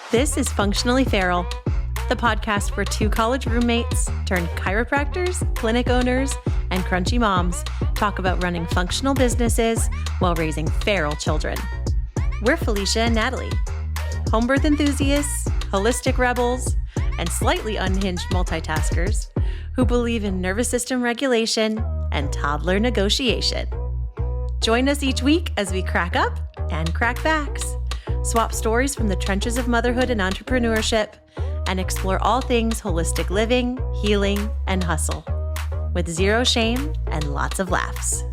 This is Functionally Feral, the podcast where two college roommates turned chiropractors, clinic owners, and crunchy moms talk about running functional businesses while raising feral children. We're Felicia and Natalie, home birth enthusiasts, holistic rebels, and slightly unhinged multitaskers who believe in nervous system regulation and toddler negotiation. Join us each week as we crack up and crack facts, swap stories from the trenches of motherhood and entrepreneurship, and explore all things holistic living, healing, and hustle, with zero shame and lots of laughs.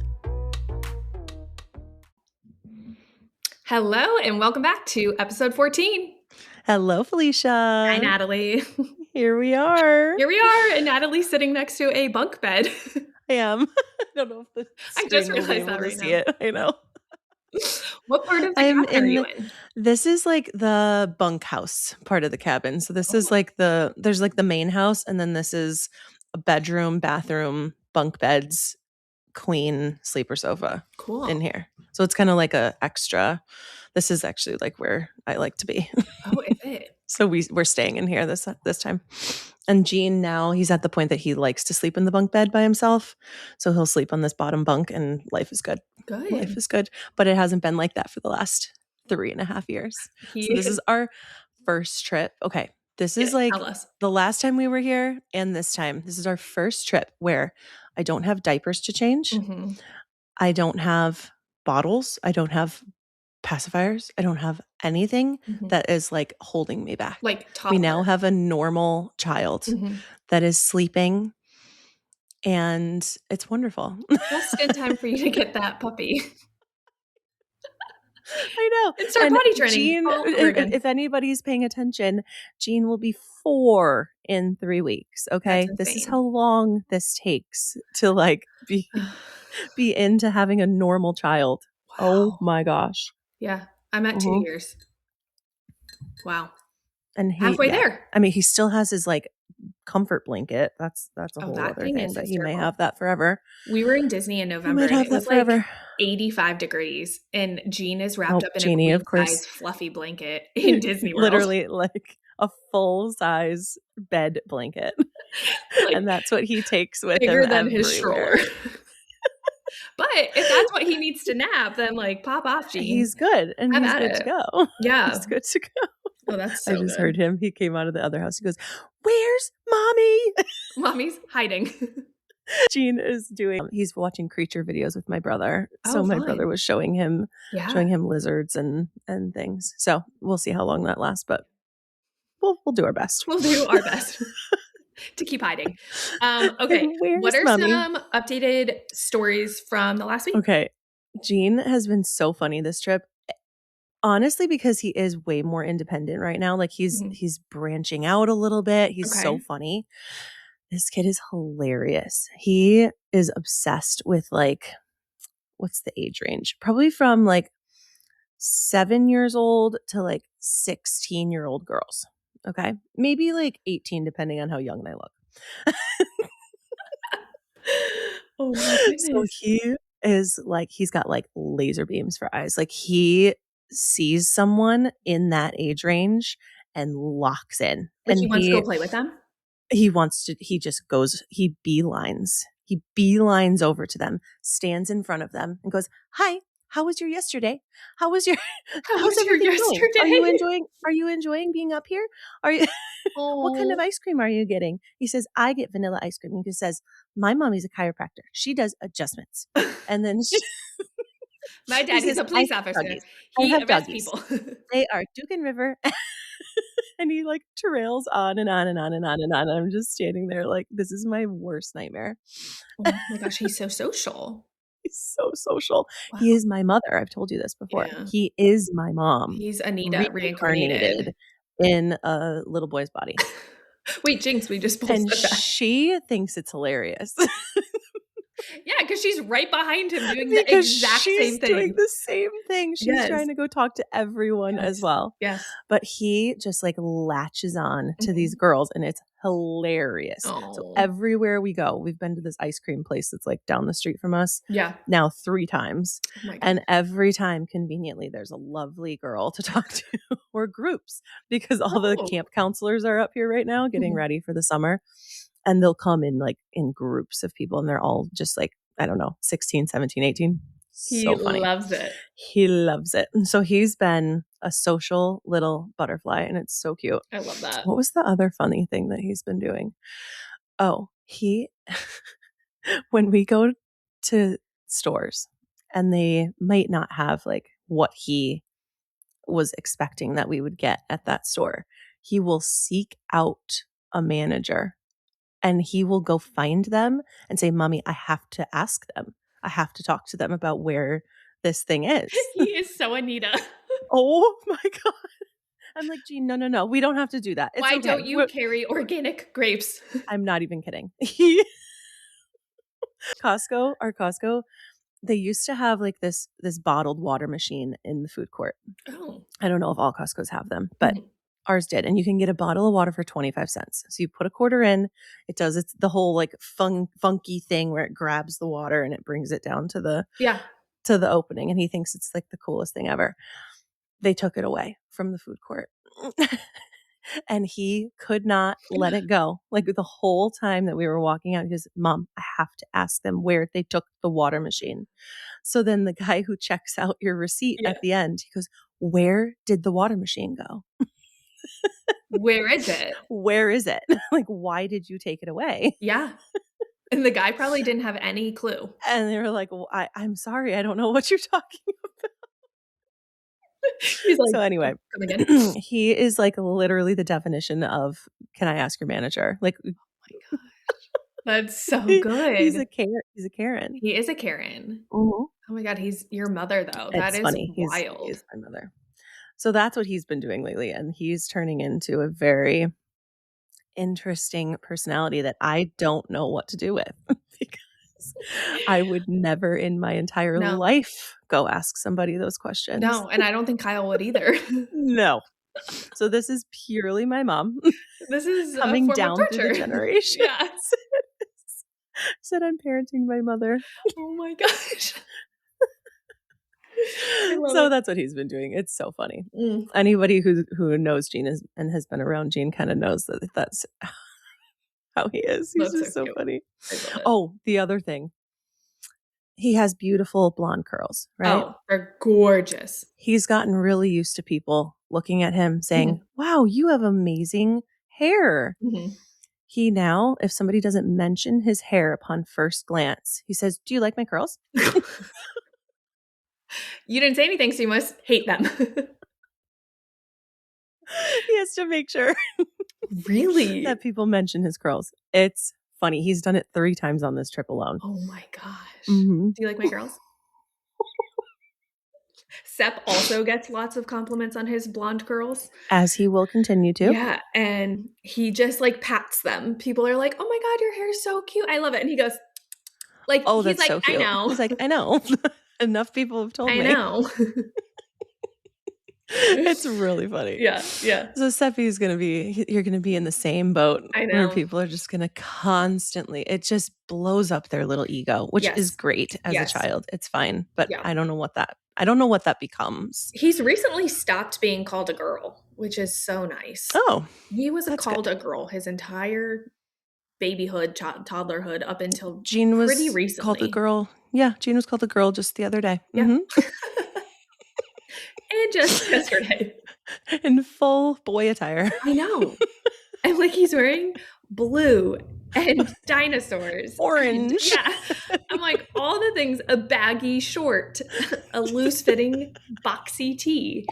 Hello, and welcome back to episode 14. Hello, Felicia. Hi, Natalie. Here we are. Here we are, and Natalie's sitting next to a bunk bed. I am. I don't know if the I just screen will be realized able that to right see now. it. I know. What part of the cabin are you in? This is like the bunkhouse part of the cabin. So this is like there's like the main house, and then this is a bedroom, bathroom, bunk beds, queen, sleeper sofa Cool. in here. So it's kind of like a extra. This is actually like where I like to be. Oh, is it? So we're staying in here this time. And Gene now, he's at the point that he likes to sleep in the bunk bed by himself. So he'll sleep on this bottom bunk and life is good. Good. Life is good. But it hasn't been like that for the last 3.5 years. So this is our first trip. Okay. This is like the last time we were here and this time. This is our first trip where I don't have diapers to change. Mm-hmm. I don't have bottles. I don't have pacifiers. I don't have anything that is like holding me back. Like Toddler. We now have a normal child that is sleeping, and it's wonderful. Just in time for you to get that puppy. I know. And start potty training. Gene, if anybody's paying attention, Gene will be 4 in 3 weeks. Okay. This is how long this takes to like be into having a normal child. Wow. Oh my gosh. Yeah. I'm at 2 years. Wow. And halfway there. I mean, he still has his like comfort blanket. That's a whole other thing that he may have that forever. We were in Disney in November and it was like 85 degrees and Gene is wrapped up in a queen-size fluffy blanket in Disney World. Literally like a full-size bed blanket. Like, and that's what he takes with him bigger than everywhere. His stroller. But if that's what he needs to nap, then like pop off, Gene. He's good. And he's good to go. Yeah. He's good to go. Oh, that's so I just heard him. He came out of the other house. He goes, "Where's mommy?" Mommy's hiding. Gene is he's watching creature videos with my brother. So my brother was showing him lizards and things. So we'll see how long that lasts, but we'll do our best. We'll do our best to keep hiding. Okay. What are some updated stories from the last week? Okay. Gene has been so funny this trip. Honestly, because he is way more independent right now. Like he's branching out a little bit. He's so funny. This kid is hilarious. He is obsessed with like, what's the age range? Probably from like 7 years old to like 16-year-old girls. Okay. Maybe like 18, depending on how young they look. Oh my goodness. So he is like, he's got like laser beams for eyes. Like he sees someone in that age range and locks in. Like and he wants to go play with them? He beelines over to them, stands in front of them and goes, "Hi, how was your yesterday? How's everything going? Are you enjoying being up here? Are you What kind of ice cream are you getting?" He says, "I get vanilla ice cream." He says, "My mommy's a chiropractor. She does adjustments." And then my dad is a police officer. He arrests people. They are Duke and River. And he like trails on and on and on and on and on. I'm just standing there like, this is my worst nightmare. Oh my gosh, he's so social. He's so social. Wow. He is my mother. I've told you this before. Yeah. He is my mom. He's Anita reincarnated in a little boy's body. Wait, Jinx, we just and she thinks it's hilarious. Yeah, because she's right behind him doing the exact same thing. Doing the same thing. She's trying to go talk to everyone as well. Yes. But he just like latches on to these girls and it's hilarious. Oh. So everywhere we go, we've been to this ice cream place that's like down the street from us. Yeah. Now 3 times. Oh my God. And every time, conveniently, there's a lovely girl to talk to or groups because all the camp counselors are up here right now getting ready for the summer. And they'll come in like in groups of people and they're all just like, I don't know, 16, 17, 18. He loves it. He loves it. And so he's been a social little butterfly and it's so cute. I love that. What was the other funny thing that he's been doing? Oh, when we go to stores and they might not have like what he was expecting that we would get at that store, he will seek out a manager. And he will go find them and say, Mommy, I have to ask them. I have to talk to them about where this thing is. He is so Anita. Oh my God. I'm like, Gene, no. We don't have to do that. It's Why okay. don't you carry organic grapes? I'm not even kidding. Our Costco, they used to have like this bottled water machine in the food court. Oh. I don't know if all Costcos have them, but ours did. And you can get a bottle of water for 25 cents. So you put a quarter in, it's the whole like funky thing where it grabs the water and it brings it down to the opening. And he thinks it's like the coolest thing ever. They took it away from the food court. And he could not let it go. Like the whole time that we were walking out, he goes, Mom, I have to ask them where they took the water machine. So then the guy who checks out your receipt at the end, he goes, where did the water machine go? Where is it? Where is it? Like, why did you take it away? Yeah. And the guy probably didn't have any clue. And they were like, well, I'm sorry. I don't know what you're talking about. He's like, so anyway, he is like literally the definition of, can I ask your manager? Like, oh my gosh. That's so good. He's a Karen. He is a Karen. Oh my God. He's your mother though. That is funny. Wild. He's my mother. So that's what he's been doing lately. And he's turning into a very interesting personality that I don't know what to do with because I would never in my entire life go ask somebody those questions. No, and I don't think Kyle would either. No. So this is purely my mom. This is coming down through the generations. Yeah. Said I'm parenting my mother. Oh my gosh. So that's what he's been doing. It's so funny. Anybody who knows Gene and has been around Gene kind of knows that that's how he is. He's just so funny. Oh, the other thing. He has beautiful blonde curls, right? Oh, they're gorgeous. He's gotten really used to people looking at him saying, wow, you have amazing hair. He now, if somebody doesn't mention his hair upon first glance, he says, do you like my curls? You didn't say anything, so you must hate them. He has to make sure. Really? That people mention his curls. It's funny. He's done it 3 times on this trip alone. Oh my gosh. Do you like my curls? Sepp also gets lots of compliments on his blonde curls. As he will continue to. Yeah. And he just like pats them. People are like, oh my God, your hair is so cute. I love it. And he goes, like, oh, he's that's like, so cute. I know. He's like, I know. Enough people have told me. I know. It's really funny. Yeah. So Seppi's you're going to be in the same boat. I know. Where people are just going to constantly, it just blows up their little ego, which is great as a child. It's fine. But I don't know what that becomes. He's recently stopped being called a girl, which is so nice. Oh. He was called a girl his entire babyhood, toddlerhood up until Gene was pretty recently. Called a girl. Yeah, Gene was called a girl just the other day. Yeah. And just yesterday. In full boy attire. I know. And like he's wearing blue and dinosaurs. Orange. Yeah. I'm like, all the things, a baggy short, a loose fitting boxy tee.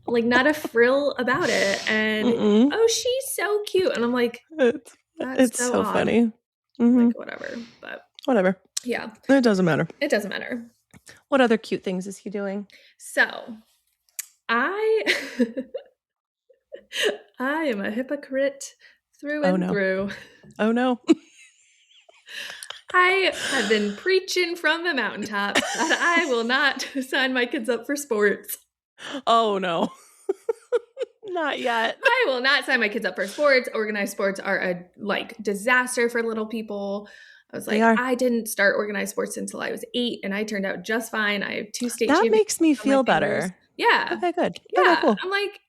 Like not a frill about it. And oh, she's so cute. And I'm like, it's so funny. Like whatever. But whatever. Yeah. It doesn't matter. It doesn't matter. What other cute things is he doing? So I am a hypocrite through and through. Oh no. I have been preaching from the mountaintops that I will not sign my kids up for sports. Oh, no. Not yet. I will not sign my kids up for sports. Organized sports are a disaster for little people. I was They like, are. I didn't start organized sports until I was 8, and I turned out just fine. I have 2 state That champions makes me on my feel fingers. better. Yeah. Okay, good. Okay, Yeah. cool. I'm like,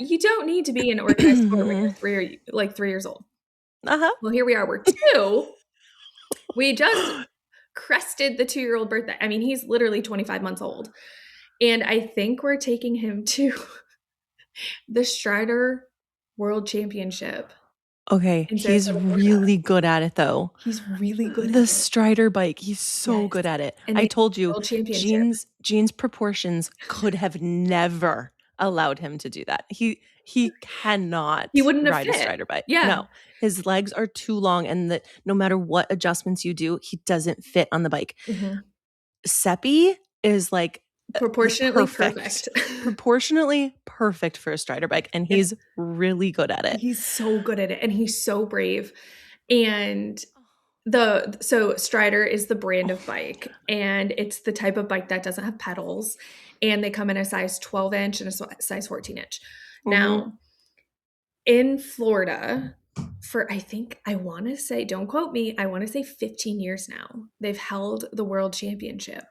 you don't need to be in organized sport when you're 3 years old. Uh-huh. Well, here we are. We're 2. We just crested the 2-year-old birthday. I mean, he's literally 25 months old. And I think we're taking him to the Strider World Championship. Okay, In he's Sarasota, Florida. really good at it, though. He's really good at The it. Strider bike, he's so Yes. good at it. And I they told you, World Championship. Gene's proportions could have never allowed him to do that. He cannot He wouldn't have ride a fit. Strider bike. Yeah. No, his legs are too long, and no matter what adjustments you do, he doesn't fit on the bike. Seppi is like Proportionately perfect. Proportionately perfect for a Strider bike, and he's really good at it. He's so good at it, and he's so brave. And so Strider is the brand of bike, and it's the type of bike that doesn't have pedals, and they come in a size 12-inch and a size 14-inch. Now, in Florida, for I want to say, don't quote me, I want to say 15 years now, they've held the world championship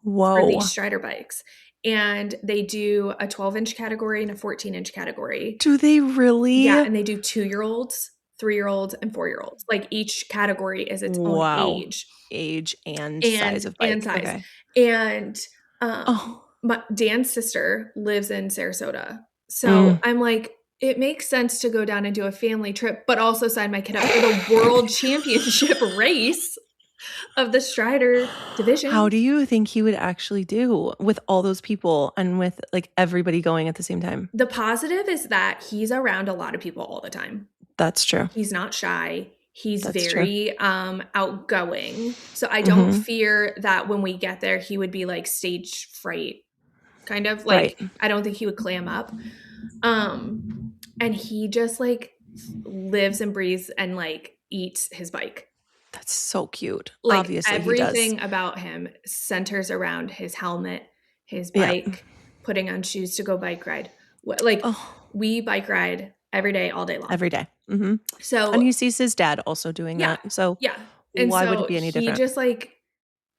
for these Strider bikes. And they do a 12-inch category and a 14-inch category. Do they really? Yeah, and they do 2-year-olds, 3-year-olds, and 4-year-olds. Like each category is its own age. Age and size of bike. And size. Okay. And Dan's sister lives in Sarasota. So I'm like, it makes sense to go down and do a family trip, but also sign my kid up for the world championship race of the Strider division. How do you think he would actually do with all those people and with like everybody going at the same time? The positive is that he's around a lot of people all the time. That's true. He's not shy. He's very outgoing. So I don't fear that when we get there, he would be like stage fright, kind of like, I don't think he would clam up. And he just like lives and breathes and like eats his bike. That's so cute. Like obviously everything about him centers around his helmet, his bike, putting on shoes to go bike ride. Like we bike ride every day, all day long. Every day. So, and he sees his dad also doing that. So and why so would it be any different? He just like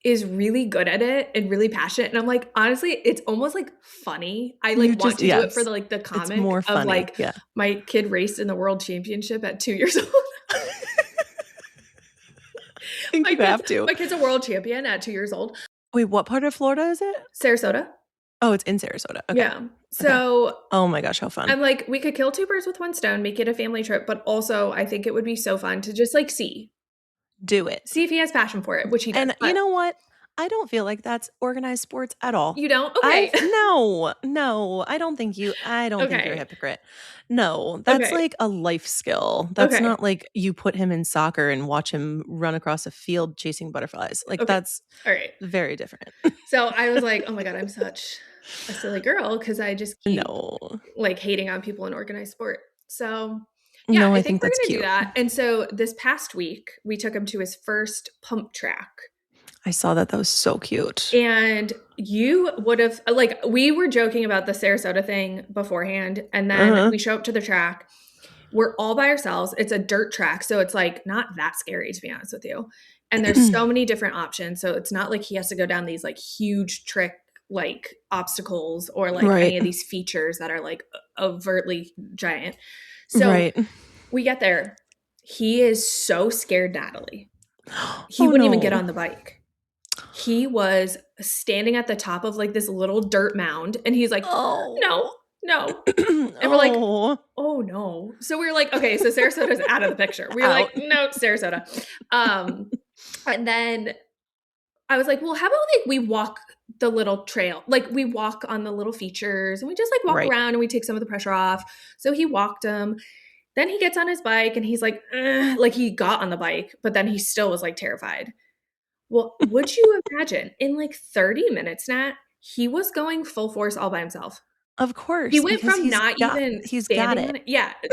is really good at it and really passionate. And I'm like, honestly, it's almost like funny. I like want to do it for the comic it's more funny. Of like my kid raced in the world championship at 2 years old. You have to. My kid's a world champion at 2 years old. Wait, what part of Florida is it? Sarasota. Oh, it's in Sarasota. Okay. Yeah. So, oh my gosh, how fun. I'm like, we could kill 2 birds with 1 stone, make it a family trip, but also I think it would be so fun to just like do it. See if he has passion for it, which he does. And you know what? I don't feel like that's organized sports at all. You don't? Okay. No, I don't think you're a hypocrite. No, that's like a life skill. That's not like you put him in soccer and watch him run across a field chasing butterflies. Like that's all right. Very different. So I was like, oh my God, I'm such a silly girl because I just keep like hating on people in organized sport. So yeah, I think we're going to do that. And so this past week, we took him to his first pump track. I saw that. That was so cute. And you would have, like, we were joking about the Sarasota thing beforehand. And then we show up to the track. We're all by ourselves. It's a dirt track. So it's like not that scary, to be honest with you. And there's so many different options. So it's not like he has to go down these like huge trick, like obstacles or like any of these features that are like overtly giant. So we get there. He is so scared, Natalie. He wouldn't even get on the bike. He was standing at the top of like this little dirt mound and he's like, no. And we're like, oh no. So we were like, okay, so Sarasota's out of the picture. We were like, no, Sarasota. And then I was like, well, how about like we walk the little trail? Like we walk on the little features and we just like walk around and we take some of the pressure off. So he walked him. Then he gets on his bike and he's like he got on the bike, but then he still was like terrified. Well, would you imagine in like 30 minutes, Nat, he was going full force all by himself. Of course. He went from he's got it.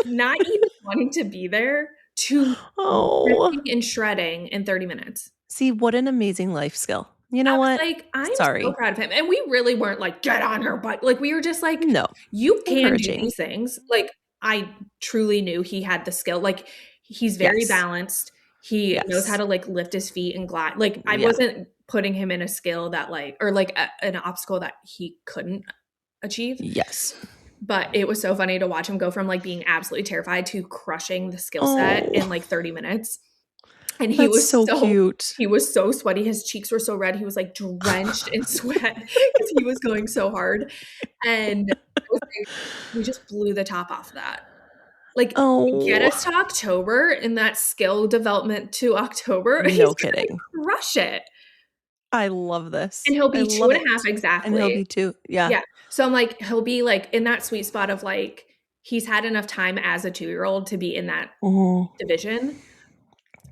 not even wanting to be there to Oh, ripping and shredding in 30 minutes. see, what an amazing life skill. You I know was what? like, I'm so Sorry. proud of him. And we really weren't like, get on your butt. Like, we were just like, No, you can do encouraging. these things. Like, I truly knew he had the skill. Like, he's very Yes. balanced. He knows how Yes. to like lift his feet and glide. Like, I Yeah. wasn't putting him in a skill that like, or like an obstacle that he couldn't achieve. Yes. But it was so funny to watch him go from like being absolutely terrified to crushing the skill set Oh, in like 30 minutes. And that's so cute. he was so sweaty. His cheeks were so red. He was like drenched in sweat because he was going so hard. And I was like, we just blew the top off of that. Like, get Oh, us to October in that skill development to October. He's no gonna kidding. crush it. I love And this. he'll I be two love and a half it. And he'll exactly. be too. Yeah. Yeah. So I'm like, he'll be like in that sweet spot of like, he's had enough time as a 2-year-old to be in that Mhm. division.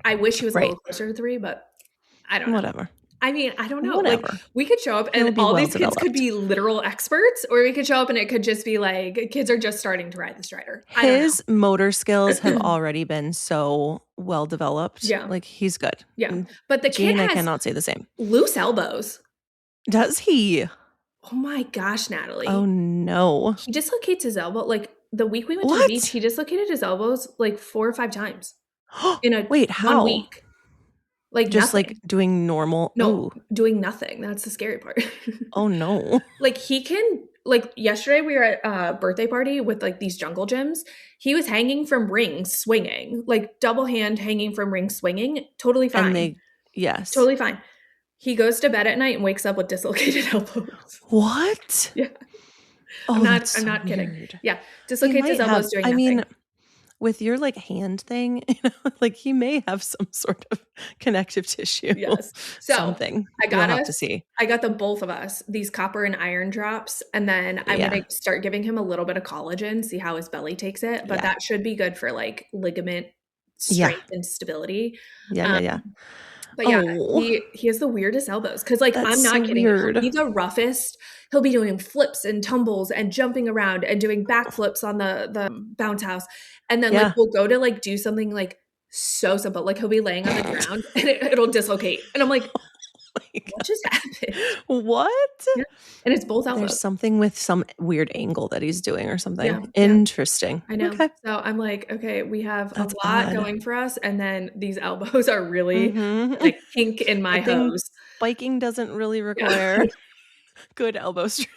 I wish he was a Right. little closer to 3, but I don't know. Whatever. I mean, I don't know. Like, Whatever. we could show up He'll and be all well these kids could developed. be literal experts, or we could show up and it could just be like kids are just starting to ride the strider. I don't know. His motor skills have already been so well developed. Yeah. Like he's good. Yeah. But the Gene, kid I has cannot say the same. loose elbows. Does he? Oh my gosh, Natalie. Oh no. He dislocates his elbow. Like the week we went to the What? beach, he dislocated his elbows like 4 or 5 times in a Wait, 1 how? week. Like Just nothing. like doing normal. No, Ooh. doing nothing. That's the scary part. Oh no. Like he can, like yesterday we were at a birthday party with like these jungle gyms. He was hanging from rings swinging, like double hand hanging from rings swinging. Totally fine. And yes. Totally fine. He goes to bed at night and wakes up with dislocated elbows. What? Yeah. Oh, I'm that's not so kidding. weird. Yeah. He Dislocates his might elbows have, doing I nothing. mean, with your like hand thing, like he may have some sort of connective tissue. Yes. So Something. I got We'll have us. to see. I got the both of us these copper and iron drops, and then I'm Yeah. gonna start giving him a little bit of collagen, see how his belly takes it. But Yeah. that should be good for like ligament Yeah. strength and stability. Yeah. But yeah, Oh, he has the weirdest elbows because like that's I'm not so kidding. weird. He'll be the roughest. He'll be doing flips and tumbles and jumping around and doing backflips on the bounce house, and then Yeah. like we'll go to like do something like so simple. Like he'll be laying on the ground and it'll dislocate, and I'm like, what just happened? What? Yeah. And it's both elbows. There's something with some weird angle that he's doing or something. Yeah. Interesting. I know. Okay. So I'm like, okay, we have That's a lot odd. going for us, and then these elbows are really Mhm. like kink in my Good thing hose. biking doesn't really require good elbow strength.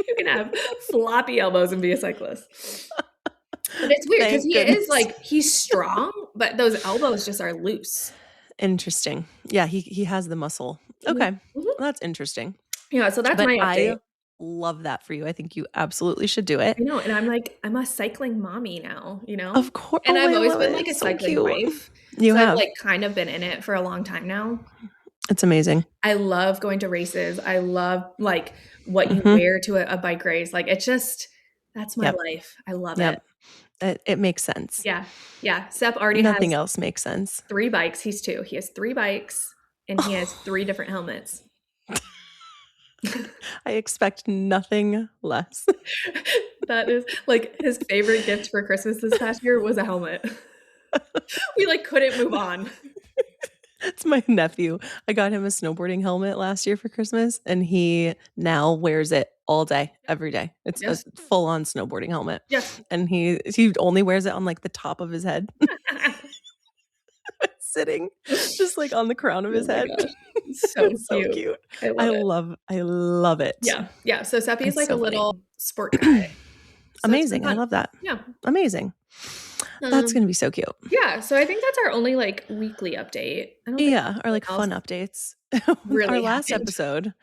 You can have floppy elbows and be a cyclist. But it's weird because Thank he goodness. is like he's strong, but those elbows just are loose. Interesting. Yeah, he has the muscle. Okay. Mhm. Well, that's interesting. Yeah, so that's But my update. I love that for you. I think you absolutely should do it. I know, and I'm like, I'm a cycling mommy now, you know? Of course. And Oh, I've I always love been it. like a It's so cycling cute. wife. You So have. I've like kind of been in it for a long time now. It's amazing. I love going to races. I love like what you Mhm. wear to a bike race. Like it's just that's my Yep. life. I love Yep. it. It makes sense. Yeah. Yeah. Sepp already Nothing has else makes sense. 3 bikes. He's 2. He has 3 bikes and he has 3 different helmets. I expect nothing less. That is like his favorite gift for Christmas this past year was a helmet. We like couldn't move on. It's my nephew. I got him a snowboarding helmet last year for Christmas, and he now wears it all day, every day. It's Yes. a full-on snowboarding helmet. Yes. And he only wears it on like the top of his head. Sitting just like on the crown of his Oh my head. gosh. So It's so cute. cute. I love it. it. Yeah. Yeah. So Seppy is It's like so a funny. little sport guy. So it's been Amazing. I fun. love that. Yeah. Amazing. That's going to be so cute. Yeah. So I think that's our only like weekly update. I don't think Yeah, or like anything fun else updates. really Our last happened. episode,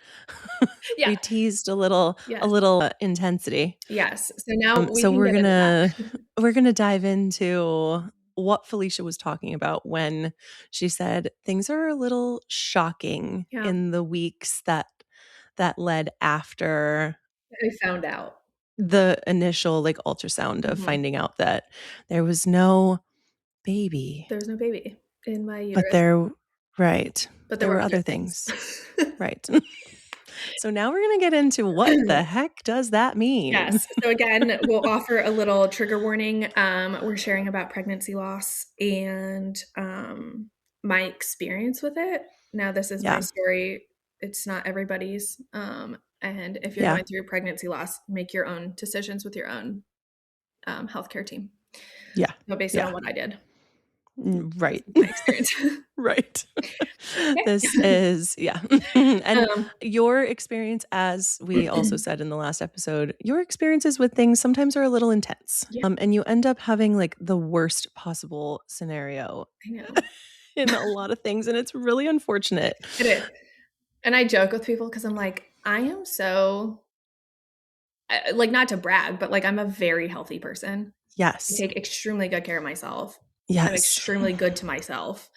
Yeah. we teased a little Yes. intensity. Yes. So now we So can we're get into that. gonna dive into what Felicia was talking about when she said things are a little shocking Yeah. in the weeks that led after I found out. the initial like ultrasound of Mhm. finding out that there was no baby. There's no baby in my uterus. But there But there were were other things. Right. So now we're going to get into what the heck does that mean? Yes. So again, we'll offer a little trigger warning. We're sharing about pregnancy loss and my experience with it. Now, this is my story. It's not everybody's. And if you're going through pregnancy loss, make your own decisions with your own healthcare team. Yeah. So based on what I did. Right. My experience. Right. This is, and your experience, as we also said in the last episode, your experiences with things sometimes are a little intense. And you end up having like the worst possible scenario in a lot of things. And it's really unfortunate. It is. And I joke with people because I'm like, I am so, like, not to brag, but like, I'm a very healthy person. Yes. I take extremely good care of myself. Yes. I'm extremely good to myself.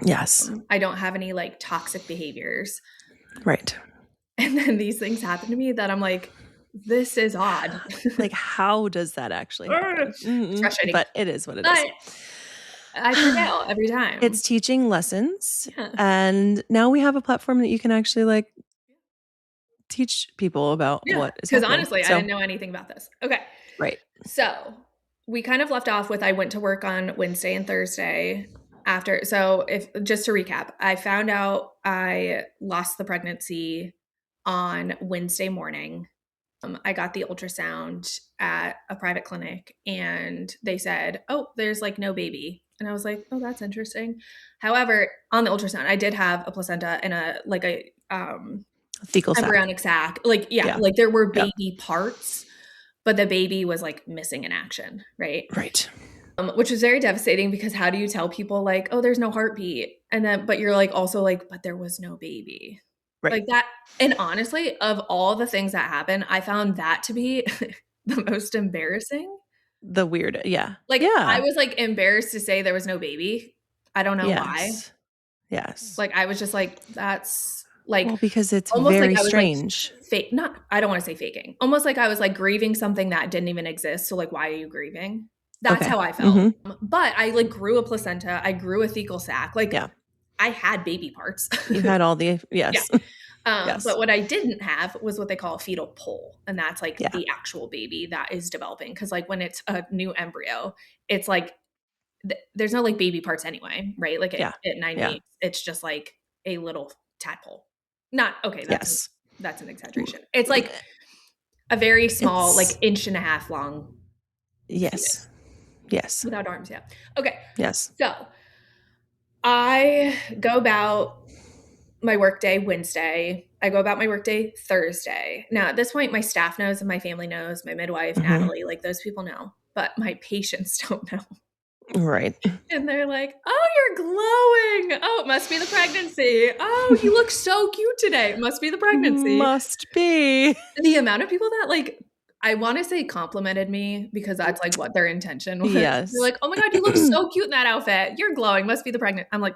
Yes. I don't have any like toxic behaviors. Right. And then these things happen to me that I'm like, this is odd. Like, how does that actually happen? It's frustrating. But it is what it is. I prevail every time. It's teaching lessons. And now we have a platform that you can actually like teach people about what is happening. Because honestly, I didn't know anything about this. Okay. Right. So we kind of left off with, I went to work on Wednesday and Thursday after. So just to recap, I found out I lost the pregnancy on Wednesday morning. I got the ultrasound at a private clinic and they said, oh, there's like no baby. And I was like, oh, that's interesting. However, on the ultrasound, I did have a placenta and a fecal sac. Embryonic sac. Like there were baby parts, but the baby was like missing in action. Right. Right. Which was very devastating because how do you tell people like, oh, there's no heartbeat? And then, but you're like, also like, but there was no baby. Right. Like that. And honestly, of all the things that happened, I found that to be the most embarrassing. The weird. Yeah. Like, I was like embarrassed to say there was no baby. I don't know why. Yes. Like, I was just like, that's like, well, because it's almost very like strange. Like I don't want to say faking. Almost like I was like grieving something that didn't even exist. So like, why are you grieving? That's how I felt. Mm-hmm. But I like grew a placenta. I grew a fecal sac. Like I had baby parts. You had all the, yes. But what I didn't have was what they call a fetal pole. And that's like the actual baby that is developing. Cause like when it's a new embryo, it's like, there's no like baby parts anyway, right? Like at 9 weeks, it's just like a little tadpole. Not, okay. That's an exaggeration. It's like a very small, like 1.5 inch long. Yes. Fetus. Yes. Without arms. Yeah. Okay. Yes. So I go about my workday Wednesday. I go about my workday Thursday. Now at this point, my staff knows and my family knows, my midwife, Natalie, like those people know, but my patients don't know. Right. And they're like, oh, you're glowing. Oh, it must be the pregnancy. Oh, you look so cute today. It must be the pregnancy. Must be. The amount of people that like, I want to say complimented me because that's like what their intention was. Yes. They're like, oh my God, you look so cute in that outfit. You're glowing. Must be the pregnant. I'm like.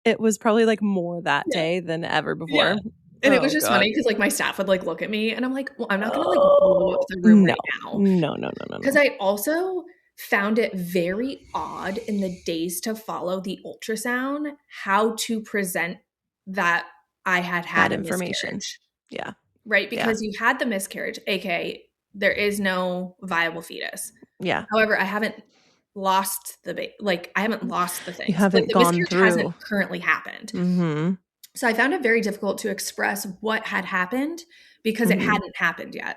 It was probably like more that day than ever before. Yeah. And it was just funny because like my staff would like look at me and I'm like, well, I'm not going to like blow up the room right now. No. Because I also found it very odd in the days to follow the ultrasound, how to present that I had information. Yeah. Right. Because you had the miscarriage, aka there is no viable fetus. Yeah. However, I haven't lost I haven't lost the thing. You haven't the gone miscarriage through. Hasn't currently happened. Mm-hmm. So I found it very difficult to express what had happened because it hadn't happened yet.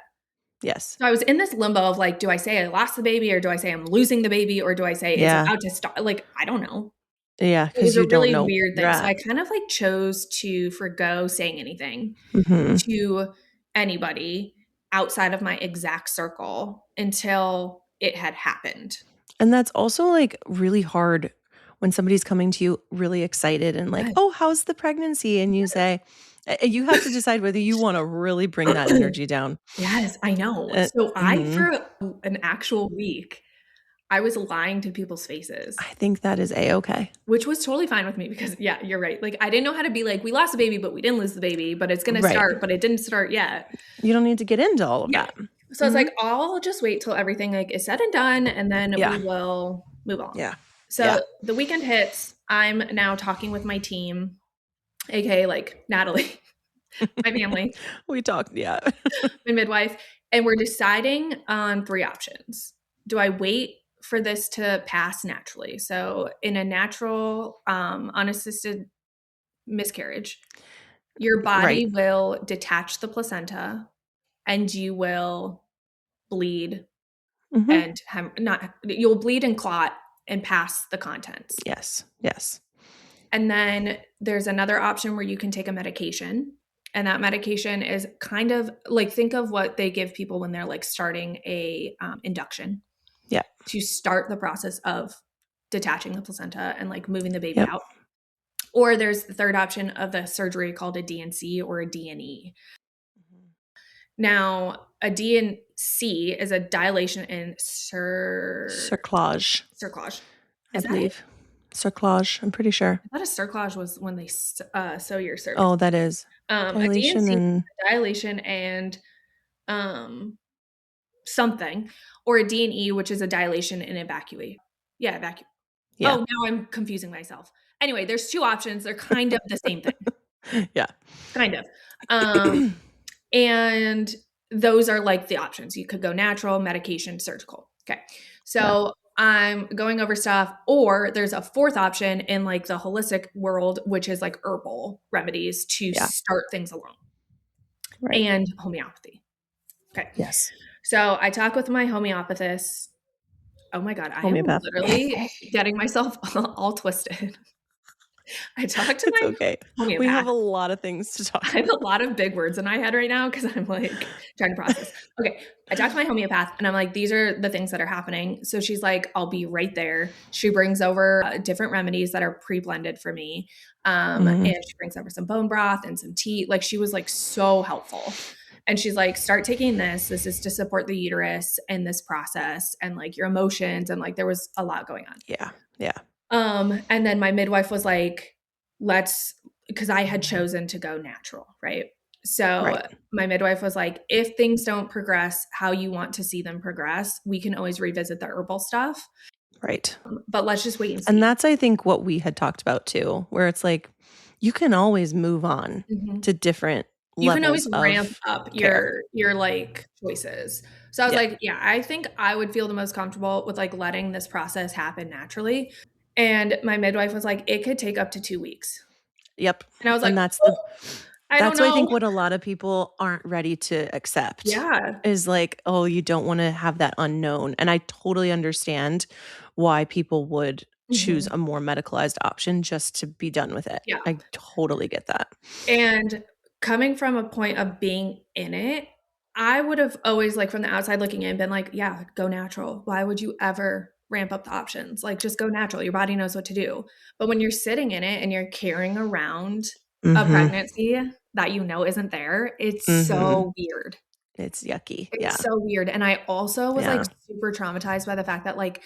Yes. So I was in this limbo of like, do I say I lost the baby or do I say I'm losing the baby or do I say it's about to start? Like, I don't know. Yeah. It was a really weird thing. So I kind of like chose to forgo saying anything to anybody outside of my exact circle until it had happened. And that's also like really hard when somebody's coming to you really excited and like, oh, how's the pregnancy? And you say, you have to decide whether you want to really bring that energy down. Yes, I know. So for an actual week, I was lying to people's faces. I think that is A-okay. Which was totally fine with me because, you're right. Like, I didn't know how to be like, we lost the baby, but we didn't lose the baby, but it's going to start, but it didn't start yet. You don't need to get into all of that. So I was like, I'll just wait till everything like is said and done, and then we will move on. Yeah. So the weekend hits. I'm now talking with my team, aka like Natalie. my family, We talked, yeah. my midwife, and we're deciding on 3 options. Do I wait for this to pass naturally? So in a natural, unassisted miscarriage, your Right. body will detach the placenta and you will bleed Mm-hmm. and you'll bleed and clot and pass the contents. Yes. Yes. And then there's another option where you can take a medication. And that medication is kind of like, think of what they give people when they're like starting a induction. Yeah. To start the process of detaching the placenta and like moving the baby Yep. out. Or there's the third option of the surgery called a DNC or a DNE. Now, a DNC is a dilation in Cerclage, cerclage. I Is that it? believe. Cerclage, I'm pretty sure. I thought a cerclage was when they sew your cervix. Oh, that is. A Dilation DNC is and a dilation and something, or a DNE, which is a dilation and evacuate. Yeah, evacuate. yeah. Oh, now I'm confusing myself. Anyway, there's 2 options. They're kind of the same thing. Yeah. Kind of. And those are like the options. You could go natural, medication, surgical. Okay. So I'm going over stuff, or there's a 4th option in like the holistic world, which is like herbal remedies to Yeah. start things along, Right. and homeopathy. Okay. Yes. So I talk with my homeopathist. Oh my God, I am Homeopath. literally getting myself all twisted. I talked to It's my okay. homeopath. We have a lot of things to talk I have a about. lot of big words in my head right now because I'm like trying to process. Okay. I talked to my homeopath and I'm like, these are the things that are happening. So she's like, I'll be right there. She brings over different remedies that are pre-blended for me. And she brings over some bone broth and some tea. Like she was like so helpful. And she's like, start taking this. This is to support the uterus and this process and like your emotions. And like there was a lot going on. Yeah. Yeah. And then my midwife was like, because I had chosen to go natural, right? So my midwife was like, if things don't progress how you want to see them progress, we can always revisit the herbal stuff. Right. But let's just wait and see. And that's, I think, what we had talked about too, where it's like, you can always move on to different you levels can always ramp of up care. your like choices. So I was like, yeah, I think I would feel the most comfortable with like letting this process happen naturally. And my midwife was like, it could take up to 2 weeks. Yep. And I was And like, that's oh, I don't I know. think what a lot of people aren't ready to accept Yeah. is like, oh, you don't want to have that unknown. And I totally understand why people would choose a more medicalized option just to be done with it. Yeah. I totally get that. And coming from a point of being in it, I would have always, like, from the outside looking in, been like, yeah, go natural. Why would you ever ramp up the options? Like, just go natural. Your body knows what to do. But when you're sitting in it and you're carrying around a pregnancy that you know isn't there, it's so weird. It's yucky. It's so weird. And I also was like super traumatized by the fact that like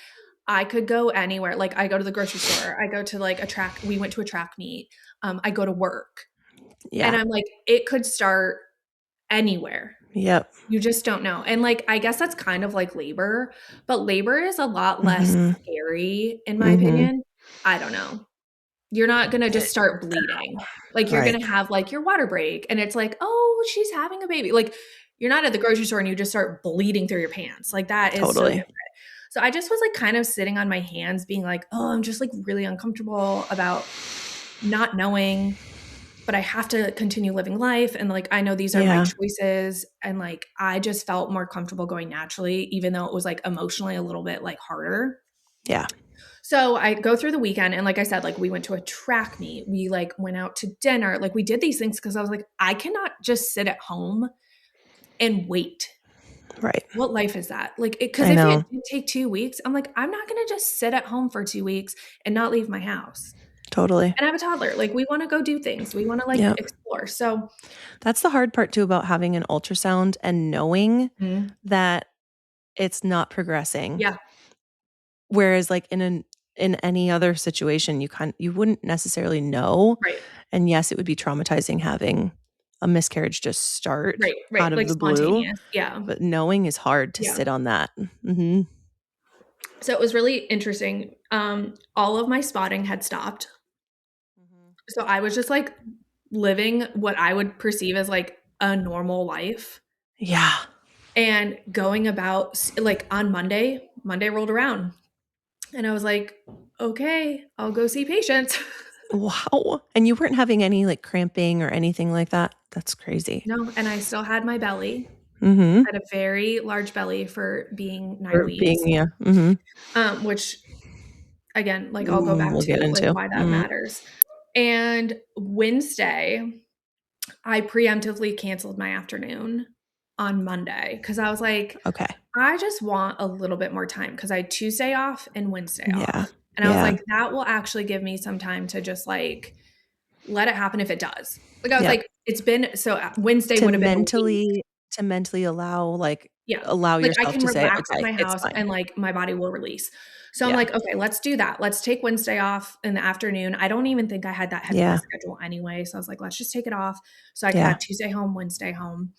I could go anywhere. Like I go to the grocery store, I go to like we went to a track meet. I go to work. Yeah. And I'm like, it could start anywhere. Yep. You just don't know. And like, I guess that's kind of like labor, but labor is a lot less scary in my opinion. I don't know. You're not going to just start bleeding. Like you're going to have like your water break and it's like, oh, she's having a baby. Like you're not at the grocery store and you just start bleeding through your pants. Like that is so different. So I just was like kind of sitting on my hands being like, oh, I'm just like really uncomfortable about not knowing, but I have to continue living life. And like, I know these are my choices. And like, I just felt more comfortable going naturally, even though it was like emotionally a little bit like harder. Yeah. So I go through the weekend and like I said, like we went to a track meet. We like went out to dinner. Like we did these things because I was like, I cannot just sit at home and wait. Right. What life is that? Like, because if it did take 2 weeks, I'm like, I'm not going to just sit at home for 2 weeks and not leave my house. Totally. And I have a toddler. Like we want to go do things. We want to like explore. So that's the hard part too about having an ultrasound and knowing that it's not progressing. Yeah. Whereas like in any other situation, you wouldn't necessarily know. Right. And yes, it would be traumatizing having a miscarriage just start out of like the blue. Yeah. But knowing is hard to sit on that. So it was really interesting. All of my spotting had stopped. So I was just like living what I would perceive as like a normal life. Yeah. And going about like on Monday rolled around and I was like, okay, I'll go see patients. Wow. And you weren't having any like cramping or anything like that? That's crazy. No, and I still had my belly. Mm-hmm. I had a very large belly for being 9 For weeks. being, yeah. Which again, like I'll go back We'll get to like into. why that matters. And Wednesday, I preemptively canceled my afternoon on Monday because I was like, Okay. I just want a little bit more time because I had Tuesday off and Wednesday Yeah. off. And I was like, that will actually give me some time to just like let it happen if it does. Like I was like, it's been so Wednesday would have been a week. To mentally allow Yeah. Like I yourself can to say, relax at okay, my it's house fine. and like my body will release. So I'm Yeah. like, okay, let's do that. Let's take Wednesday off in the afternoon. I don't even think I had that heavy of a schedule anyway. So I was like, let's just take it off. So I could have Tuesday home, Wednesday home.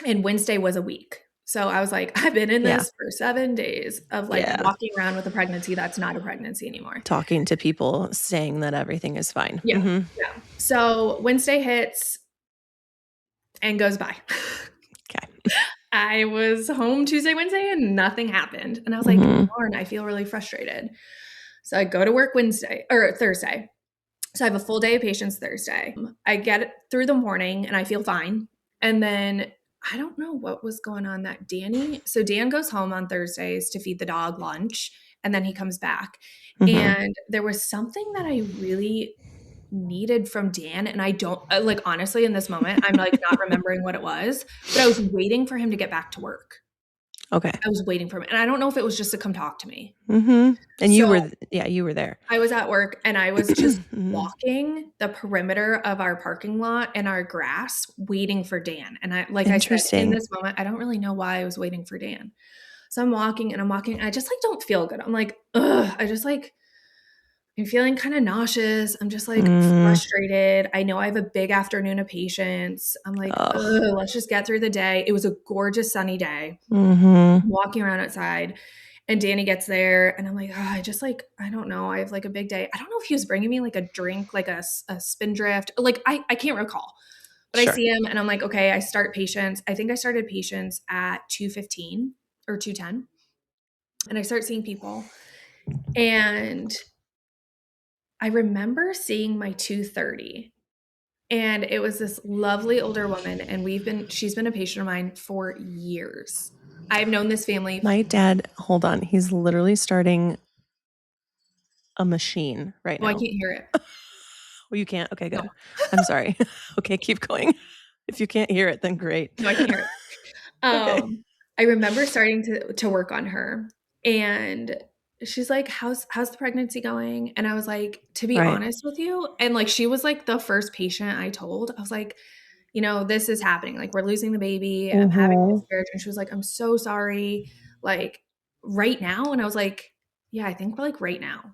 And Wednesday was a week. So I was like, I've been in this for 7 days of like walking around with a pregnancy that's not a pregnancy anymore. Talking to people, saying that everything is fine. Yeah. Yeah. So Wednesday hits and goes by. Okay. I was home Tuesday, Wednesday, and nothing happened. And I was like, darn, I feel really frustrated. So I go to work Thursday. So I have a full day of patients Thursday. I get through the morning and I feel fine. And then I don't know what was going on that so Dan goes home on Thursdays to feed the dog lunch and then he comes back. And there was something that I really needed from Dan. And I don't like, honestly, in this moment, I'm like not remembering what it was, but I was waiting for him to get back to work. Okay. I was waiting for him. And I don't know if it was just to come talk to me. And you were there. I was at work and I was just walking the perimeter of our parking lot and our grass waiting for Dan. And I said, in this moment, I don't really know why I was waiting for Dan. So I'm walking and I just like don't feel good. I'm like, ugh, I'm feeling kind of nauseous. I'm just like frustrated. I know I have a big afternoon of patients. I'm like, let's just get through the day. It was a gorgeous sunny day. Walking around outside and Danny gets there and I'm like, I don't know. I have like a big day. I don't know if he was bringing me like a drink, like a Spindrift. Like I can't recall. But I see him and I'm like, okay, I start patients. I think I started patients at 2:15 or 2:10. And I start seeing people. And I remember seeing my 2:30, and it was this lovely older woman, and she's been a patient of mine for years. I've known this family. My dad, hold on, he's literally starting a machine right now. Oh, I can't hear it. Well, you can't? Okay, good. No. I'm sorry. Okay, keep going. If you can't hear it, then great. No, I can't hear it. Okay. I remember starting to work on her, and she's like, how's the pregnancy going? And I was like, to be honest with you, and like she was like the first patient I told. I was like, this is happening. Like we're losing the baby. I'm having a miscarriage. And she was like, I'm so sorry. Like right now. And I was like, yeah, I think like right now.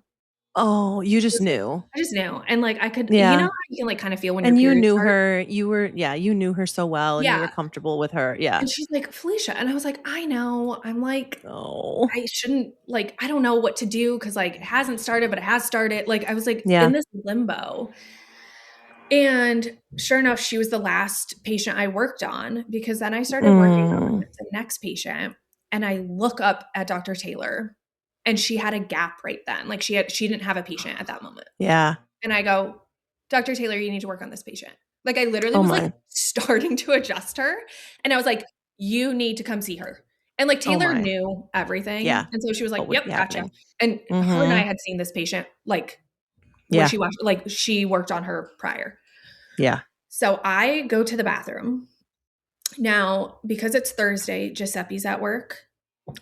Oh, you just knew. I just knew. And like I could, you can like kind of feel when and your you knew start. her. You knew her so well and you were comfortable with her. Yeah. And she's like, Felicia. And I was like, I know. I'm like, I shouldn't, like, I don't know what to do because like it hasn't started, but it has started. Like I was like in this limbo. And sure enough, she was the last patient I worked on because then I started working on the next patient. And I look up at Dr. Taylor and she had a gap right then. Like she didn't have a patient at that moment. Yeah. And I go, Dr. Taylor, you need to work on this patient. Like I literally was like starting to adjust her. And I was like, you need to come see her. And like Taylor knew everything. Yeah. And so she was like, yep, gotcha. And her and I had seen this patient like when she watched, like she worked on her prior. Yeah. So I go to the bathroom. Now, because it's Thursday, Giuseppe's at work.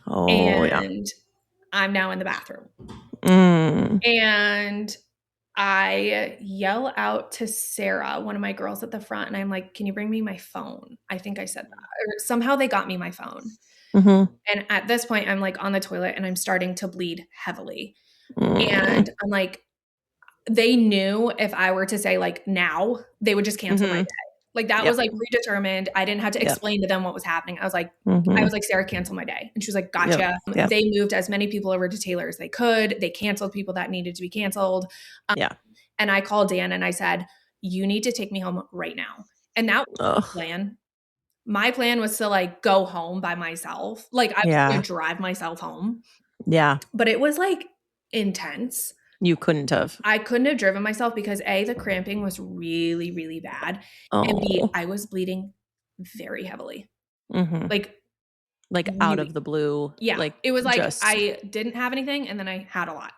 And I'm now in the bathroom. And I yell out to Sarah, one of my girls at the front, and I'm like, can you bring me my phone? I think I said that. Or somehow they got me my phone. And at this point, I'm like on the toilet and I'm starting to bleed heavily. And I'm like, they knew if I were to say like now, they would just cancel my day. Like that was like predetermined. I didn't have to explain to them what was happening. I was like, Sarah, cancel my day. And she was like, gotcha. They moved as many people over to Taylor as they could. They canceled people that needed to be canceled. And I called Dan and I said, you need to take me home right now. And that was Ugh. the plan. My plan was to like go home by myself. Like I was going to drive myself home. Yeah. But it was like intense. You couldn't have. I couldn't have driven myself because A, the cramping was really, really bad. And B, I was bleeding very heavily. Like out of the blue. Yeah. Like it was like I didn't have anything and then I had a lot.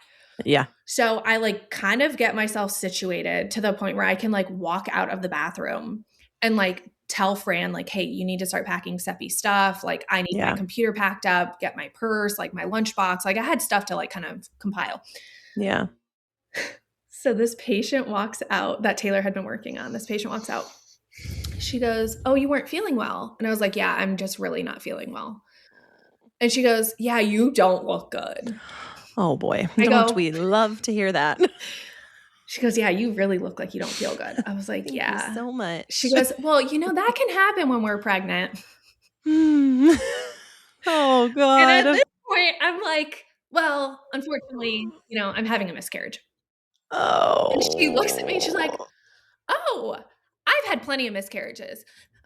Yeah. So I like kind of get myself situated to the point where I can like walk out of the bathroom and like tell Fran like, hey, you need to start packing Seppy stuff. Like I need my computer packed up, get my purse, like my lunchbox. Like I had stuff to like kind of compile. Yeah. So this patient walks out that Taylor had been working on. This patient walks out. She goes, oh, you weren't feeling well. And I was like, yeah, I'm just really not feeling well. And she goes, yeah, you don't look good. Oh boy. Don't we love to hear that? She goes, yeah, you really look like you don't feel good. I was like, Thank yeah. you so much. She goes, well, you know, that can happen when we're pregnant. Oh God. And at this point, I'm like, well, unfortunately, you know, I'm having a miscarriage. Oh. And she looks at me and she's like, oh, I've had plenty of miscarriages.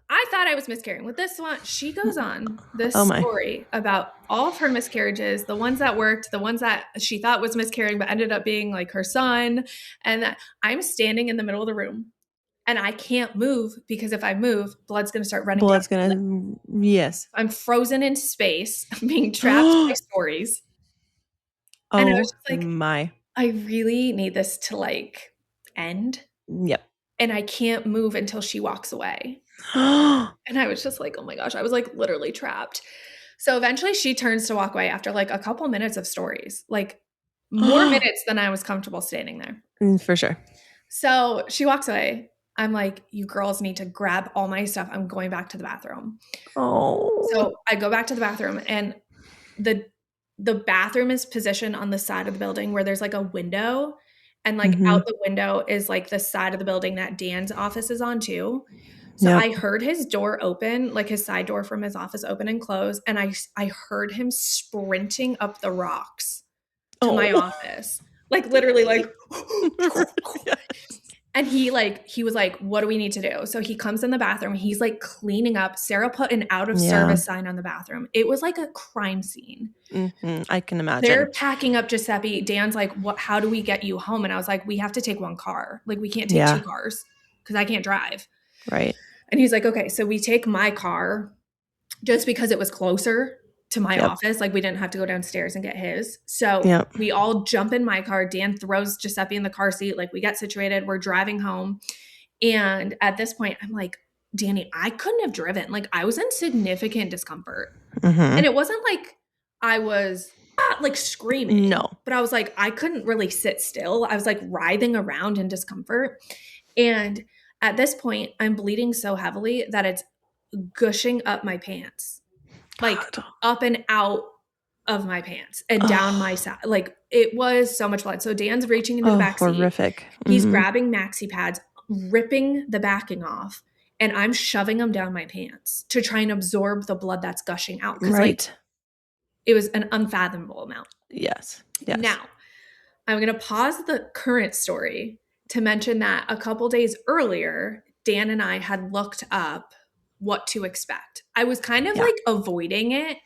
I thought I was miscarrying with this one. She goes on this story about all of her miscarriages, the ones that worked, the ones that she thought was miscarrying, but ended up being like her son. And that I'm standing in the middle of the room and I can't move because if I move, blood's going to start running. Yes. I'm frozen in space. I'm being trapped by stories. And I was just like, I really need this to like end. Yep. And I can't move until she walks away. And I was just like, oh my gosh, I was like literally trapped. So eventually she turns to walk away after like a couple minutes of stories, like more minutes than I was comfortable standing there. For sure. So she walks away. I'm like, you girls need to grab all my stuff. I'm going back to the bathroom. Oh. So I go back to the bathroom and the bathroom is positioned on the side of the building where there's like a window. And like out the window is like the side of the building that Dan's office is on too. So I heard his door open, like his side door from his office open and close. And I heard him sprinting up the rocks to my office. Like literally like, and he was like, what do we need to do? So he comes in the bathroom. He's like cleaning up. Sarah put an out of service sign on the bathroom. It was like a crime scene. I can imagine. They're packing up Giuseppe. Dan's like, what? How do we get you home? And I was like, we have to take one car. Like we can't take two cars because I can't drive. Right. And he's like, okay, so we take my car just because it was closer to my office. Like we didn't have to go downstairs and get his. So we all jump in my car. Dan throws Giuseppe in the car seat. Like we get situated. We're driving home. And at this point, I'm like, Danny, I couldn't have driven. Like I was in significant discomfort. And it wasn't like I was like screaming. No. But I was like, I couldn't really sit still. I was like writhing around in discomfort. And at this point, I'm bleeding so heavily that it's gushing up my pants. Like up and out of my pants and down my side. Like it was so much blood. So Dan's reaching into the back seat. Horrific. He's grabbing maxi pads, ripping the backing off, and I'm shoving them down my pants to try and absorb the blood that's gushing out. Because like it was an unfathomable amount. Yes. Now, I'm going to pause the current story to mention that a couple days earlier, Dan and I had looked up what to expect. I was kind of like avoiding it.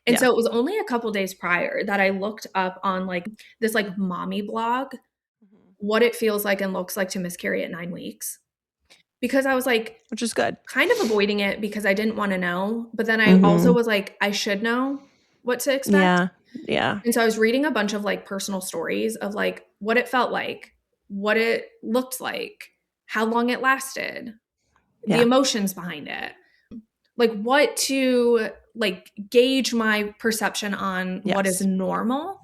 And so it was only a couple days prior that I looked up on like this like mommy blog, what it feels like and looks like to miscarry at 9 weeks. Because I was like, which is good, kind of avoiding it because I didn't want to know. But then I also was like, I should know what to expect. Yeah. And so I was reading a bunch of like personal stories of like what it felt like, what it looked like, how long it lasted, the emotions behind it, like what to like gauge my perception on what is normal.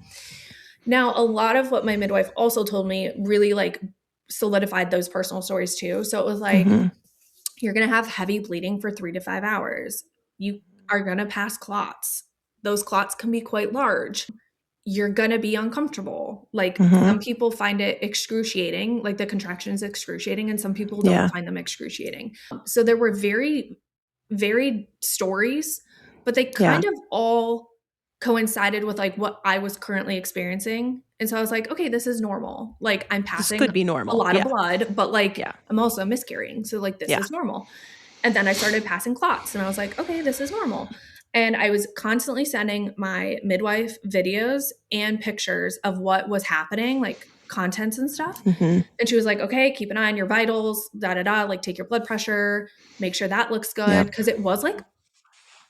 Now, a lot of what my midwife also told me really like solidified those personal stories too. So it was like, you're going to have heavy bleeding for 3 to 5 hours. You are going to pass clots. Those clots can be quite large. You're going to be uncomfortable. Like some people find it excruciating, like the contractions excruciating, and some people don't find them excruciating. So there were very varied stories, but they kind of all coincided with like what I was currently experiencing. And so I was like, okay, this is normal. Like I'm This passing could be a normal. lot of Yeah. blood, but like Yeah. I'm also miscarrying. So like this Yeah. is normal. And then I started passing clots and I was like, okay, this is normal. And I was constantly sending my midwife videos and pictures of what was happening, like contents and stuff. Mhm. And she was like, okay, keep an eye on your vitals, da da da, like take your blood pressure, make sure that looks good. Yep. Cause it was like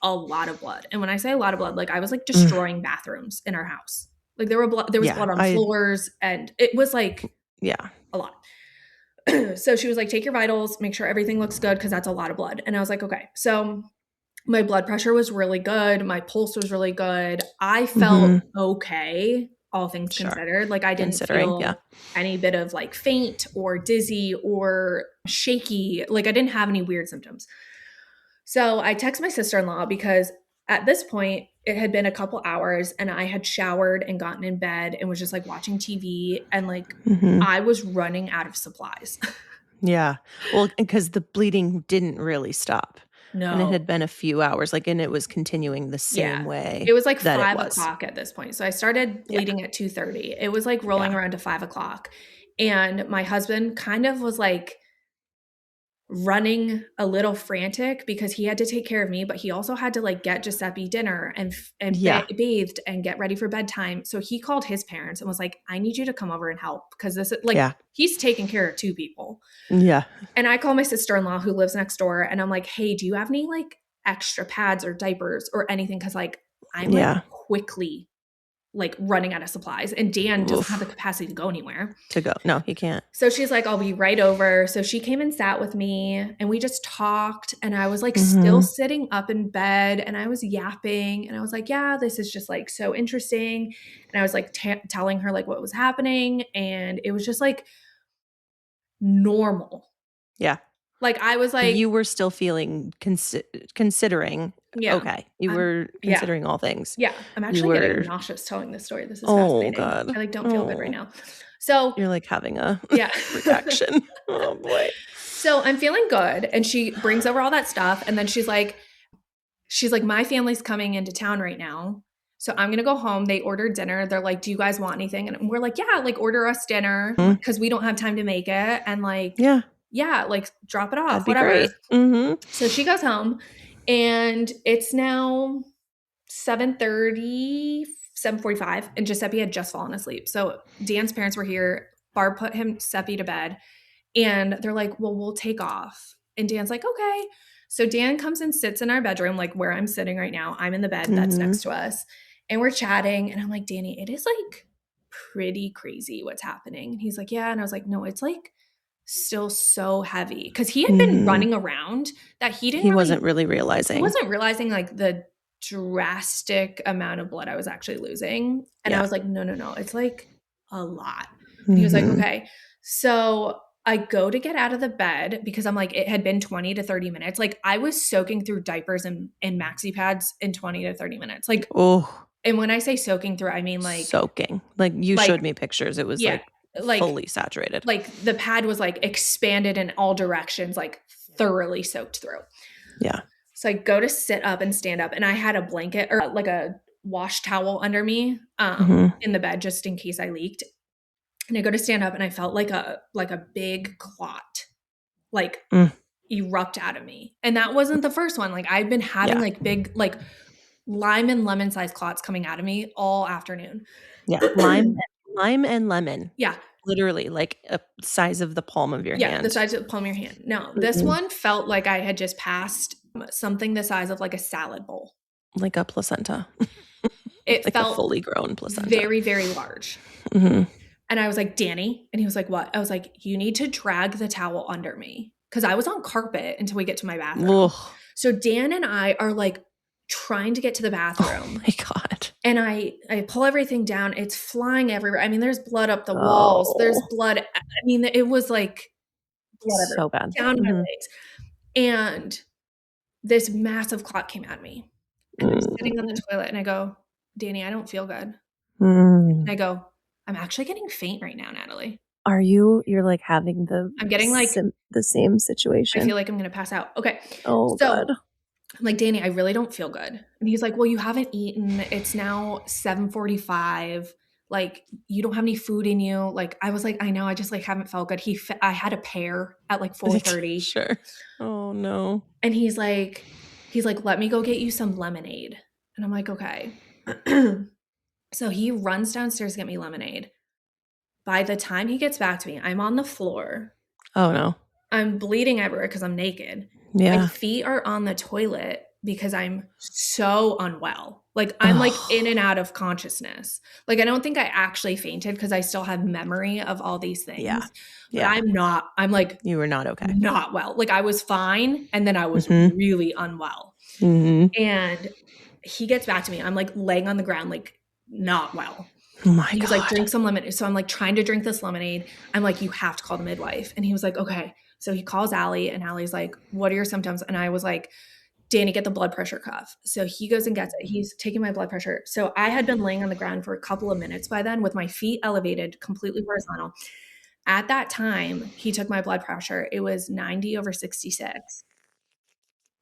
a lot of blood. And when I say a lot of blood, like I was like destroying bathrooms in our house. Like there was Yeah, blood on floors and it was like Yeah. a lot. So she was like, take your vitals, make sure everything looks good because that's a lot of blood. And I was like, okay. So my blood pressure was really good. My pulse was really good. I felt okay, all things Sure. considered. Like I didn't Considering, yeah. feel any bit of like faint or dizzy or shaky. Like I didn't have any weird symptoms. So I text my sister-in-law because at this point it had been a couple hours and I had showered and gotten in bed and was just like watching TV and like Mhm. I was running out of supplies. Yeah. Well, because the bleeding didn't really stop. And it No. had been a few hours, like, and it was continuing the same Yeah. way It was like that it 5 was. o'clock at this point. So I started Yeah. bleeding at 2:30. It was like rolling Yeah. around to 5 o'clock. And my husband kind of was like running a little frantic because he had to take care of me, but he also had to like get Giuseppe dinner and Yeah. bathed and get ready for bedtime. So he called his parents and was like, I need you to come over and help because this is like, Yeah. he's taking care of 2 people. Yeah. And I call my sister-in-law who lives next door and I'm like, hey, do you have any like extra pads or diapers or anything? Cause like I'm Yeah. like quickly like running out of supplies and Dan doesn't have the Oof. capacity to go anywhere. To go. No, he can't. So she's like, I'll be right over. So she came and sat with me and we just talked and I was like Mm-hmm. still sitting up in bed and I was yapping and I was like, yeah, this is just like so interesting. And I was like telling her like what was happening and it was just like normal. Yeah. Like I was like, You were still feeling considering. yeah, Okay. You were considering all things. Yeah. I'm actually getting nauseous telling this story. This is fascinating. God. I like don't feel good right now. So You're like having a yeah. reaction. Oh boy. So I'm feeling good. And she brings over all that stuff. And then she's like, my family's coming into town right now. So I'm going to go home. They ordered dinner. They're like, do you guys want anything? And we're like, yeah, like order us dinner because we don't have time to make it. And like, yeah, like drop it off, That'd be whatever. great. Mm-hmm. So she goes home and it's now 7:30, 7:45, and Giuseppe had just fallen asleep. So Dan's parents were here. Barb put Giuseppe to bed and they're like, well, we'll take off. And Dan's like, okay. So Dan comes and sits in our bedroom, like where I'm sitting right now. I'm in the bed that's next to us and we're chatting. And I'm like, Danny, it is like pretty crazy what's happening. And he's like, yeah. And I was like, no, it's like still so heavy because he had been running around that he wasn't really realizing. He wasn't realizing like the drastic amount of blood I was actually losing. And I was like, no, it's like a lot. And he was like, okay. So I go to get out of the bed because I'm like, it had been 20 to 30 minutes. Like I was soaking through diapers and maxi pads in 20 to 30 minutes. Like, and when I say soaking through, I mean like soaking. Like you showed me pictures. It was like fully saturated. Like the pad was like expanded in all directions, like thoroughly soaked through. Yeah. So I go to sit up and stand up and I had a blanket or like a wash towel under me in the bed just in case I leaked. And I go to stand up and I felt like a big clot like erupt out of me. And that wasn't the first one. Like I've been having like big like lime and lemon sized clots coming out of me all afternoon. Yeah. Lime and lemon. Yeah. Literally like a size of the palm of your hand. Yeah, the size of the palm of your hand. No, this one felt like I had just passed something the size of like a salad bowl. Like a placenta. It like felt a fully grown placenta. Very, very large. And I was like, Danny. And he was like, what? I was like, you need to drag the towel under me. Because I was on carpet until we get to my bathroom. So Dan and I are like trying to get to the bathroom. Oh my God. And I pull everything down. It's flying everywhere. I mean, there's blood up the walls. There's blood. I mean, it was like blood so bad. Down my legs. And this massive clot came at me. And I'm sitting on the toilet and I go, Danny, I don't feel good. And I go, I'm actually getting faint right now, Natalie. Are you? You're like having I'm getting like the same situation. I feel like I'm going to pass out. Okay. Oh, so God. I'm like, Danny, I really don't feel good. And he's like, well, you haven't eaten. It's now 7:45. like, you don't have any food in you. Like, I was like, I know, I just like haven't felt good. I had a pear at like 4:30. Sure. Oh no. And he's like, let me go get you some lemonade. And I'm like, okay. So he runs downstairs to get me lemonade. By the time he gets back to me, I'm on the floor. Oh no. I'm bleeding everywhere because I'm naked. Yeah. My feet are on the toilet because I'm so unwell. Like, I'm like in and out of consciousness. Like, I don't think I actually fainted because I still have memory of all these things. Yeah. But I'm like, you were not okay. Not well. Like, I was fine. And then I was really unwell. And he gets back to me. I'm like laying on the ground, like not well. Oh my He was God. like, drink some lemonade. So I'm like trying to drink this lemonade. I'm like, you have to call the midwife. And he was like, okay. So he calls Allie, and Allie's like, what are your symptoms? And I was like, Danny, get the blood pressure cuff. So he goes and gets it. He's taking my blood pressure. So I had been laying on the ground for a couple of minutes by then with my feet elevated, completely horizontal. At that time, he took my blood pressure. It was 90/66.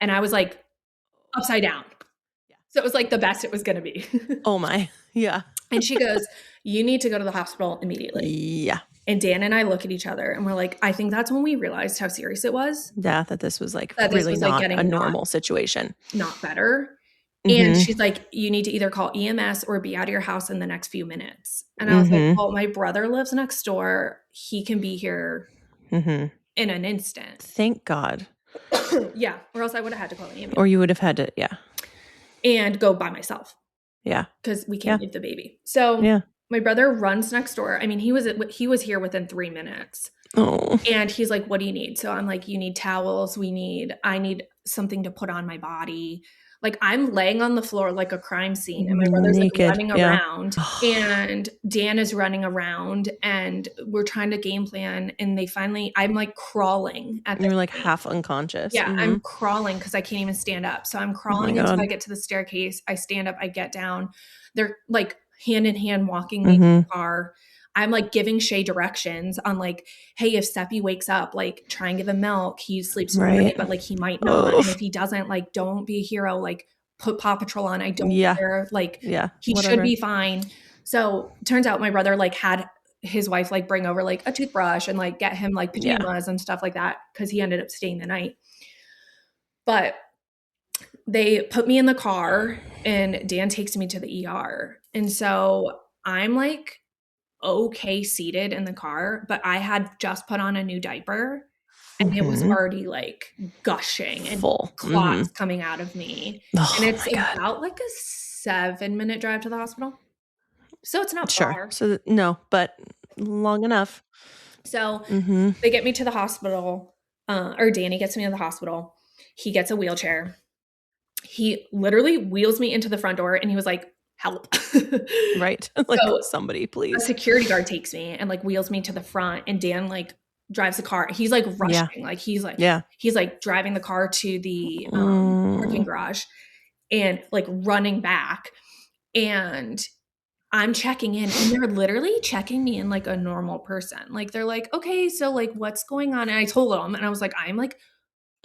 And I was like upside down. So it was like the best it was going to be. Oh my. Yeah. And she goes, you need to go to the hospital immediately. Yeah. And Dan and I look at each other and we're like, I think that's when we realized how serious it was. Yeah, that this was like That really this was, like, not getting a normal situation. Not better. And she's like, you need to either call EMS or be out of your house in the next few minutes. And I was like, well, my brother lives next door. He can be here in an instant. Thank God. Yeah. Or else I would have had to call an ambulance. Or you would have had to, yeah. And go by myself. Yeah. Because we can't leave the baby. So my brother runs next door. I mean, he was here within 3 minutes. Oh. And he's like, what do you need? So I'm like, you need towels. I need something to put on my body. Like, I'm laying on the floor like a crime scene, and my brother's like running around, and Dan is running around, and we're trying to game plan. And I'm like crawling at the You're like half unconscious. Yeah, I'm crawling because I can't even stand up. So I'm crawling until I get to the staircase. I stand up, I get down. They're like hand in hand walking me to the car. I'm like giving Shay directions on like, hey, if Seppi wakes up, like try and give him milk. He sleeps through the night, but like he might not. And if he doesn't, like, don't be a hero. Like, put Paw Patrol on. I don't care. Like, he should be fine. So turns out my brother like had his wife like bring over like a toothbrush and like get him like pajamas and stuff like that, because he ended up staying the night. But they put me in the car and Dan takes me to the ER. And so I'm like, okay, seated in the car, but I had just put on a new diaper and it was already like gushing and clots coming out of me. And it's about like a 7-minute drive to the hospital. So it's not far. So no, but long enough. So they get me to the hospital, or Danny gets me to the hospital. He gets a wheelchair. He literally wheels me into the front door and he was like, help. Right. Like, so somebody please. A security guard takes me and like wheels me to the front, and Dan like drives the car. He's like rushing. Like he's like driving the car to the parking garage and like running back. And I'm checking in, and they're literally checking me in like a normal person. Like, they're like, okay, so like what's going on? And I told them, and I was like, I'm like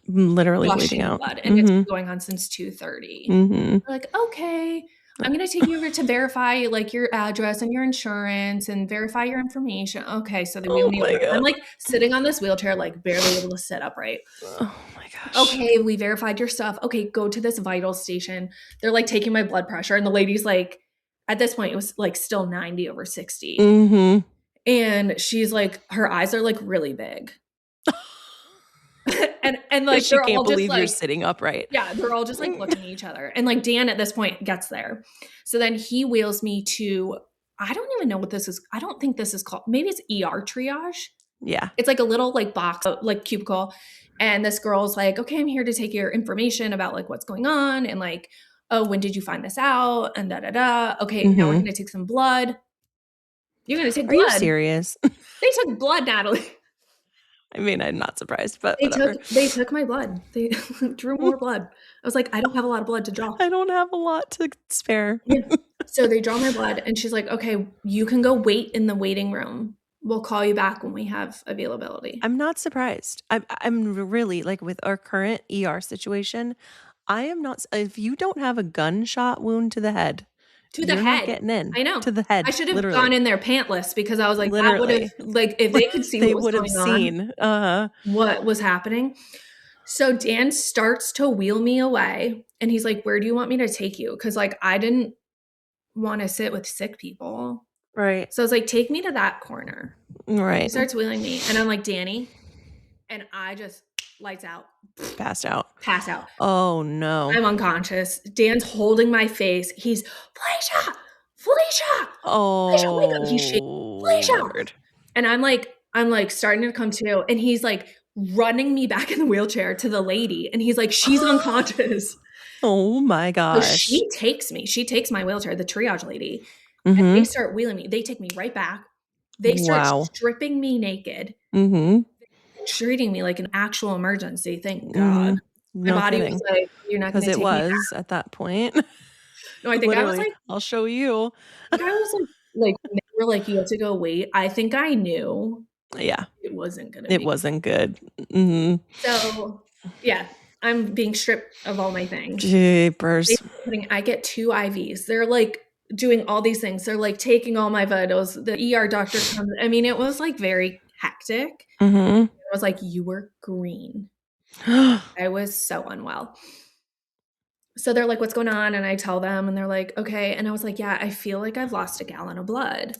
literally bleeding out. Blood, and it's been going on since 2:30. They're like, okay, I'm going to take you over to verify like your address and your insurance and verify your information. Okay. So they wheel me over. I'm like sitting on this wheelchair, like barely able to sit upright. Oh my gosh. Okay. We verified your stuff. Okay. Go to this vital station. They're like taking my blood pressure. And the lady's like, at this point, it was like still 90/60. And she's like, her eyes are like really big. and like, she can't believe you're sitting upright. Yeah, they're all just like looking at each other. And like Dan at this point gets there. So then he wheels me to, I don't even know what this is. I don't think this is called, maybe it's ER triage. Yeah. It's like a little like box, like cubicle. And this girl's like, okay, I'm here to take your information about like what's going on. And like, oh, when did you find this out? And Okay, now we're going to take some blood. You're going to take blood. Are you serious? They took blood, Natalie. I mean, I'm not surprised, but whatever. They took my blood. They drew more blood. I was like, I don't have a lot of blood to draw. I don't have a lot to spare. So they draw my blood, and she's like, okay, you can go wait in the waiting room. We'll call you back when we have availability. I'm not surprised. I'm really, like, with our current ER situation, I am not, if you don't have a gunshot wound to the head, To the You're not head. getting in. I know. To the head. I should have literally. gone in there pantless because I was like, that would Literally. have, like, if they could see They what was would have going on, seen. what was happening. So Dan starts to wheel me away and he's like, where do you want me to take you? Because, like, I didn't want to sit with sick people. Right. So I was like, take me to that corner. He Right. starts wheeling me and I'm like, Danny. And I just lights out. Passed out. Pass out. Oh, no. I'm unconscious. Dan's holding my face. He's, Felicia, Felicia, wake up. He's shaking, Felicia. Lord. And I'm like starting to come to, and he's like running me back in the wheelchair to the lady. And he's like, she's unconscious. Oh my So gosh. she takes my wheelchair, the triage lady, and they start wheeling me. They take me right back. They start stripping me naked, treating me like an actual emergency. Thank God. My body was like, you're not going to take me back. Because it was at that point. No, I think literally, I was like, I'll show you. I think I was like, they were like, you have to go wait. I think I knew. Yeah. It wasn't going to be. It wasn't good. So, yeah, I'm being stripped of all my things. Jeepers. I get 2 IVs. They're like doing all these things. They're like taking all my vitals. The ER doctor comes. I mean, it was like very hectic. I was like, you were green. I was so unwell. So they're like, what's going on? And I tell them, and they're like, okay. And I was like, yeah, I feel like I've lost a gallon of blood.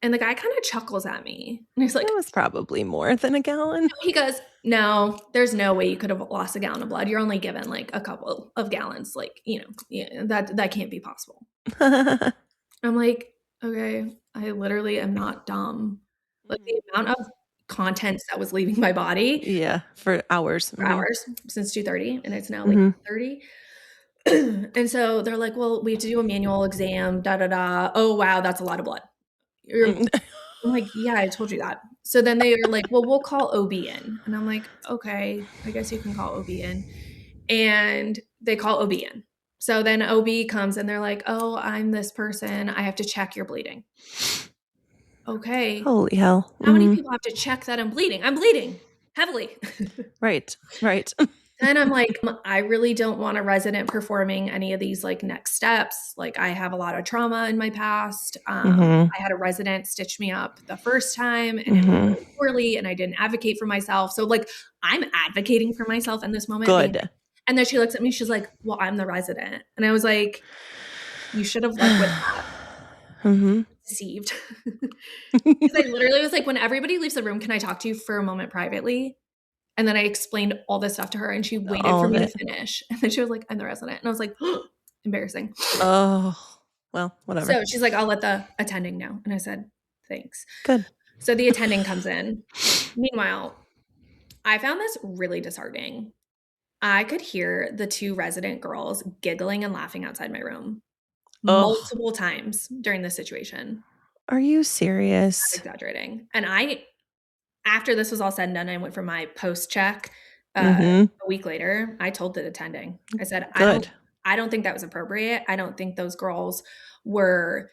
And the guy kind of chuckles at me. And he's like, it was probably more than a gallon. He goes, no, there's no way you could have lost a gallon of blood. You're only given like a couple of gallons. Like, that can't be possible. I'm like, okay, I literally am not dumb. Like the amount of contents that was leaving my body. Yeah, for hours. Hours since 2:30, and it's now like 30. And so they're like, well, we have to do a manual exam, Oh, wow, that's a lot of blood. I'm like, yeah, I told you that. So then they are like, well, we'll call OB in. And I'm like, okay, I guess you can call OB in. And they call OB in. So then OB comes and they're like, oh, I'm this person. I have to check your bleeding. Okay. Holy hell. How many people have to check that I'm bleeding? I'm bleeding heavily. Right. And I'm like, I really don't want a resident performing any of these like next steps. Like I have a lot of trauma in my past. I had a resident stitch me up the first time and it went really poorly and I didn't advocate for myself. So like I'm advocating for myself in this moment. Good. And then she looks at me, she's like, well, I'm the resident. And I was like, you should have led with that. Deceived. Because I literally was like, when everybody leaves the room, can I talk to you for a moment privately? And then I explained all this stuff to her and she waited for me to finish. And then she was like, I'm the resident. And I was like, embarrassing. Oh, well, whatever. So she's like, I'll let the attending know. And I said, thanks. Good. So the attending comes in. Meanwhile, I found this really disheartening. I could hear the 2 resident girls giggling and laughing outside my room multiple times during this situation. Are you serious? I'm exaggerating. And after this was all said and done, I went for my post check a week later. I told the attending, I said, I don't think that was appropriate. I don't think those girls were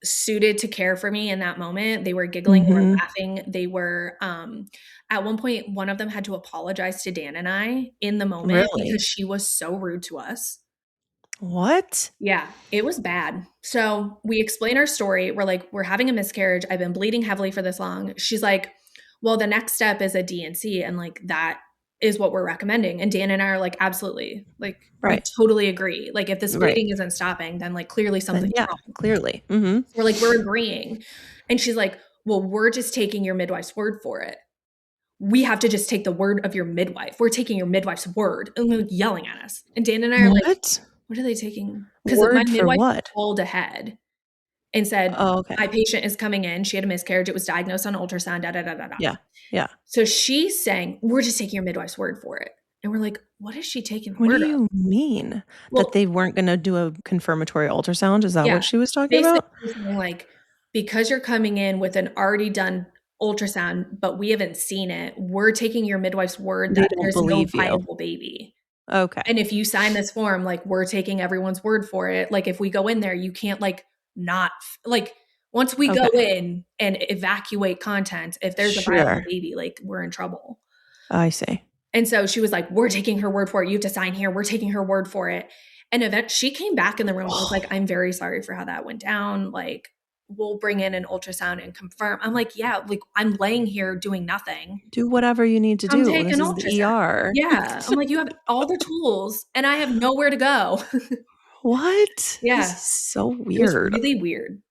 suited to care for me in that moment. They were giggling, they were laughing. They were, at one point, one of them had to apologize to Dan and I in the moment because she was so rude to us. What? Yeah, it was bad. So we explain our story. We're like, we're having a miscarriage. I've been bleeding heavily for this long. She's like, well, the next step is a DNC. And like, that is what we're recommending. And Dan and I are like, absolutely. Like, I totally agree. Like if this bleeding isn't stopping, then like clearly something's wrong. Clearly. We're like, we're agreeing. And she's like, well, we're just taking your midwife's word for it. We have to just take the word of your midwife. We're taking your midwife's word. And they're yelling at us. And Dan and I are like, what are they taking? Because my midwife pulled ahead and said, my patient is coming in. She had a miscarriage. It was diagnosed on ultrasound, Yeah. So she's saying, we're just taking your midwife's word for it. And we're like, what is she taking? What do you mean? That they weren't going to do a confirmatory ultrasound? Is that what she was talking about? Like, because you're coming in with an already done ultrasound, but we haven't seen it, we're taking your midwife's word that there's no viable baby. Okay. And if you sign this form, like we're taking everyone's word for it. Like if we go in there, you can't like not like once we go in and evacuate content, if there's a viable baby, like we're in trouble. I see. And so she was like, we're taking her word for it. You have to sign here. We're taking her word for it. And she came back in the room and was like, I'm very sorry for how that went down. Like, we'll bring in an ultrasound and confirm. I'm like, yeah, like I'm laying here doing nothing. Do whatever you need to Come do. take This an is the ultrasound. ER. Yeah. I'm like, you have all the tools and I have nowhere to go. What? Yeah. This is so It was weird. really weird.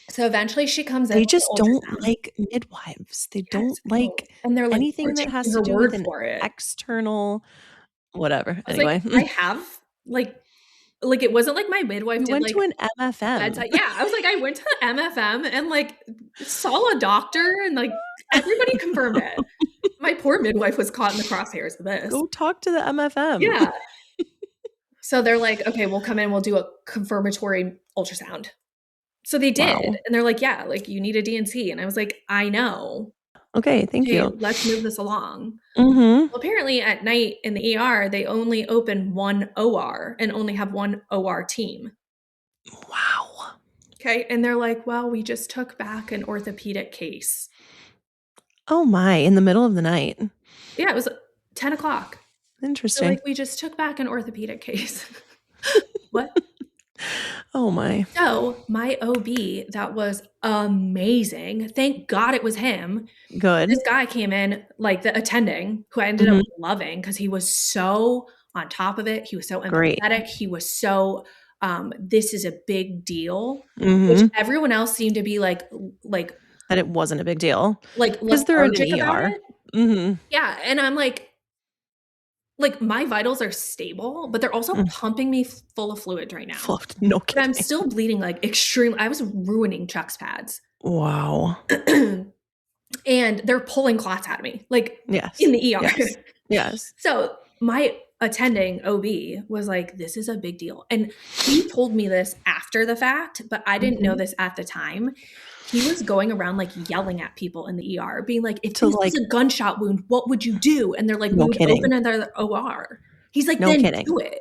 So eventually she comes in They with just the don't ultrasound. like midwives. They Yes, don't I know. like And they're like, we're anything that has taking to her do with word an for it. external whatever. I was Anyway. like, I have like it wasn't like my midwife You did went like to an MFM. bedside. Yeah, I was like, I went to the MFM and like saw a doctor and like everybody confirmed it. My poor midwife was caught in the crosshairs of this. Go talk to the MFM. Yeah. So they're like, okay, we'll come in, we'll do a confirmatory ultrasound. So they did. Wow. And they're like, yeah, like you need a DNC. And I was like, I know. Okay, thank you. Let's move this along. Mm-hmm. Well, apparently at night in the ER, they only open one OR and only have one OR team. Wow. Okay. And they're like, well, we just took back an orthopedic case. Oh my, in the middle of the night. Yeah, it was 10 o'clock. Interesting. They're like, we just took back an orthopedic case. What? Oh my. So my OB, that was amazing. Thank God it was him. Good. This guy came in, like the attending, who I ended up loving because he was so on top of it. He was so Great. empathetic. He was so, this is a big deal, Mm-hmm. which everyone else seemed to be like that it wasn't a big deal. Like because they're in lethargic an about ER. it. Mm-hmm. Yeah, and I'm like my vitals are stable, but they're also pumping me full of fluids right now. No But kidding. I'm still bleeding like extremely. I was ruining Chuck's pads. Wow. And they're pulling clots out of me, like Yes. in the ER. Yes. Yes. So my attending OB was like, this is a big deal. And he told me this after the fact, but I didn't know this at the time. He was going around like yelling at people in the ER, being like, if this was a gunshot wound, what would you do? And they're like, we would open another OR. He's like, then do it.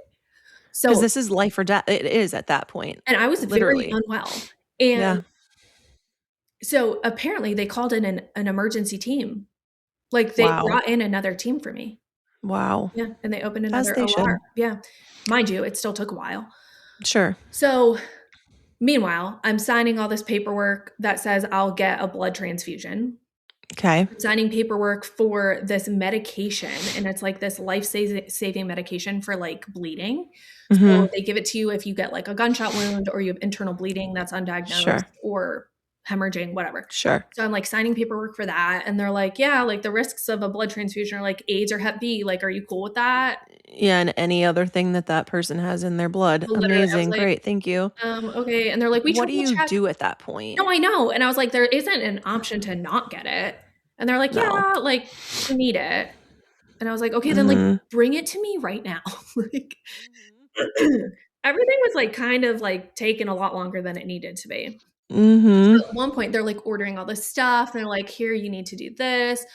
So because this is life or death. It is at that point. And I was literally very unwell. And so apparently they called in an emergency team. Like they brought in another team for me. Wow. Yeah. And they opened another OR. Yeah. Mind you, it still took a while. Sure. So meanwhile, I'm signing all this paperwork that says I'll get a blood transfusion. Okay. I'm signing paperwork for this medication, and it's like this life-saving medication for like bleeding. So they give it to you if you get like a gunshot wound or you have internal bleeding that's undiagnosed or hemorrhaging, whatever. Sure. So I'm like signing paperwork for that. And they're like, yeah, like the risks of a blood transfusion are like AIDS or Hep B. Like, are you cool with that? Yeah. And any other thing that person has in their blood. Amazing. Like, great. Thank you. Okay. And they're like, what do you do at that point? No, I know. And I was like, there isn't an option to not get it. And they're like, yeah, like you need it. And I was like, okay, then like bring it to me right now. Like everything was like kind of like taking a lot longer than it needed to be. So at one point they're like ordering all this stuff. And they're like, here, you need to do this.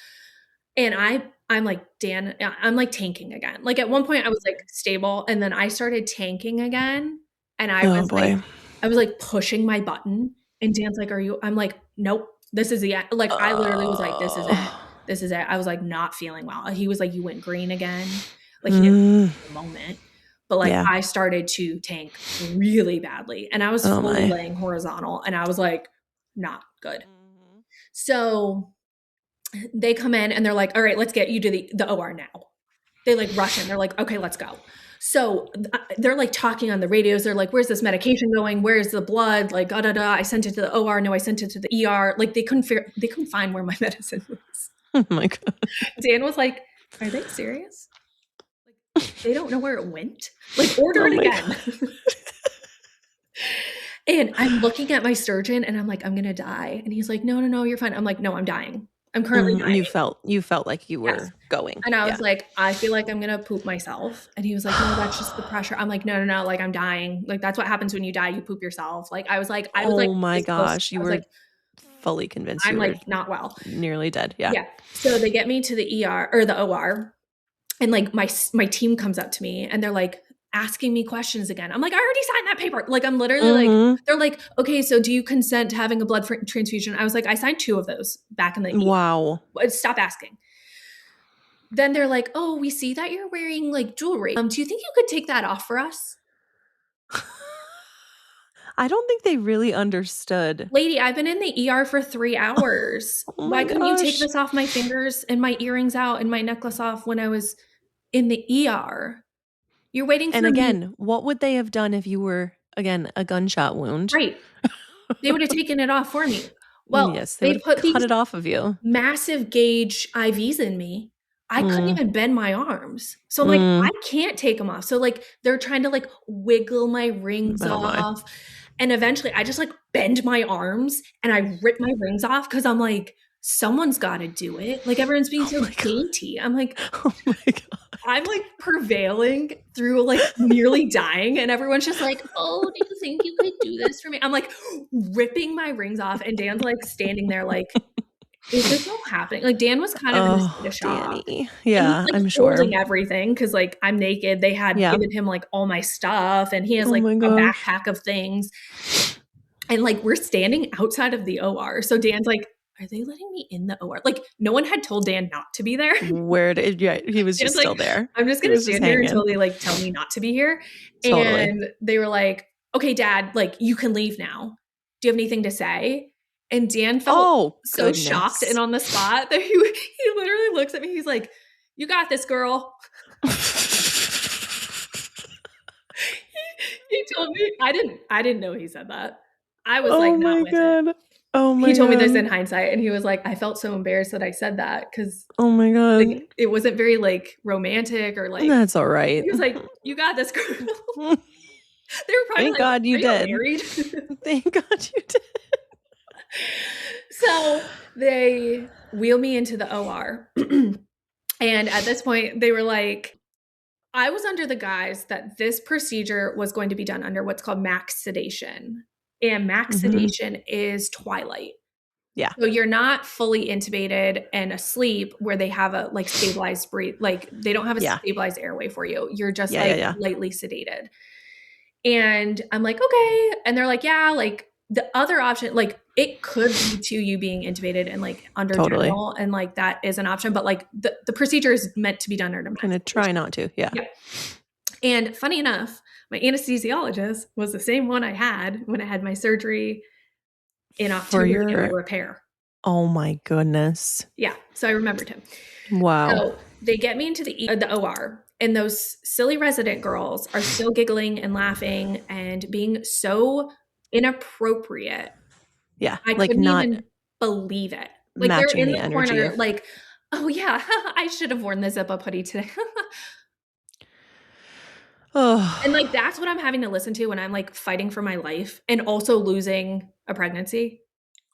And I'm like, Dan, I'm like tanking again. Like at one point I was like stable and then I started tanking again. And I was like pushing my button and Dan's like, I'm like, nope, this is the end. Like I literally was like, this is it. This is it. I was like not feeling well. He was like, you went green again. Like he didn't have a moment. But like I started to tank really badly and I was fully laying horizontal and I was like, not good. So they come in and they're like, all right, let's get you to the OR now. They like rush in. They're like, okay, let's go. So they're like talking on the radios. They're like, where's this medication going? Where's the blood? Like, I sent it to the OR. No, I sent it to the ER. Like they couldn't find where my medicine was. Oh my God. Dan was like, are they serious? Like, they don't know where it went. Like order it again. And I'm looking at my surgeon and I'm like, I'm going to die. And he's like, no, you're fine. I'm like, no, I'm dying. I'm currently dying. You felt like you were going. And I was like, I feel like I'm going to poop myself. And he was like, no, that's just the pressure. I'm like, no, like I'm dying. Like that's what happens when you die. You poop yourself. Like I was like, oh my gosh. You were like, fully convinced I'm you like not well. Nearly dead. Yeah. Yeah. So they get me to the ER or the OR and like my team comes up to me and they're like asking me questions again. I'm like, I already signed that paper. Like I'm literally like, they're like, okay, so do you consent to having a blood transfusion? I was like, I signed 2 of those back in the ER. Wow. Stop asking. Then they're like, oh, we see that you're wearing like jewelry. Do you think you could take that off for us? I don't think they really understood. Lady, I've been in the ER for 3 hours. Oh Why my couldn't you take gosh. this off my fingers and my earrings out and my necklace off when I was in the ER? You're waiting And for me. again, what would they have done if you were, again, a gunshot wound? Right. They would have taken it off for me. Well, Yes, they would they have put cut these it off of you. massive gauge IVs in me. I couldn't Mm, even bend my arms. So I'm like, I mm. can't take them off. So like they're trying to like wiggle my rings Oh my. off. And eventually I just like bend my arms and I rip my rings off because I'm like, someone's got to do it. Like everyone's being Oh so my God. dainty. I'm like, Oh my God. I'm like prevailing through like nearly dying. And everyone's just like, oh, do you think you could do this for me? I'm like ripping my rings off. And Dan's like standing there like, is this all happening? Like Dan was kind of in a state Oh, of shock. Danny. And he's Yeah, like I'm sure. holding everything because like I'm naked. They had Yeah. given him like all my stuff and he has Oh like my a gosh. backpack of things. And like we're standing outside of the OR. So Dan's like, are they letting me in the OR? Like no one had told Dan not to be there. Where did, yeah, he was Dan's just like, still there. I'm just He gonna was just stand here until hanging. they like tell me not to be here. Totally. And they were like, okay, Dad, like you can leave now. Do you have anything to say? And Dan felt so shocked and on the spot that he literally looks at me. He's like, you got this, girl. He told me I didn't know he said that. I was like Oh not my with it. God. Oh my He told me this God. in hindsight and he was like, I felt so embarrassed that I said that because Oh my God. like it wasn't very like romantic or like That's all right. he was like, you got this, girl. They were probably Thank like, God you are y'all did. married? Thank God you did. So they wheel me into the OR. And at this point, they were like, I was under the guise that this procedure was going to be done under what's called max sedation. And max sedation is twilight. Yeah. So you're not fully intubated and asleep where they have a like stabilized breathe, like they don't have a stabilized airway for you. You're just lightly sedated. And I'm like, okay. And they're like, yeah, like the other option, like it could lead to you being intubated and like under general, and like that is an option, but like the procedure is meant to be done under max. I'm gonna try not to. Yeah. And funny enough, my anesthesiologist was the same one I had when I had my surgery in October to get my repair. Oh my goodness. Yeah. So I remembered him. Wow. So they get me into the OR, and those silly resident girls are still giggling and laughing and being so inappropriate. Yeah. I like couldn't not even believe it. Like they're in the corner, like, oh yeah, I should have worn the Zippo hoodie today. Oh. And like that's what I'm having to listen to when I'm like fighting for my life and also losing a pregnancy.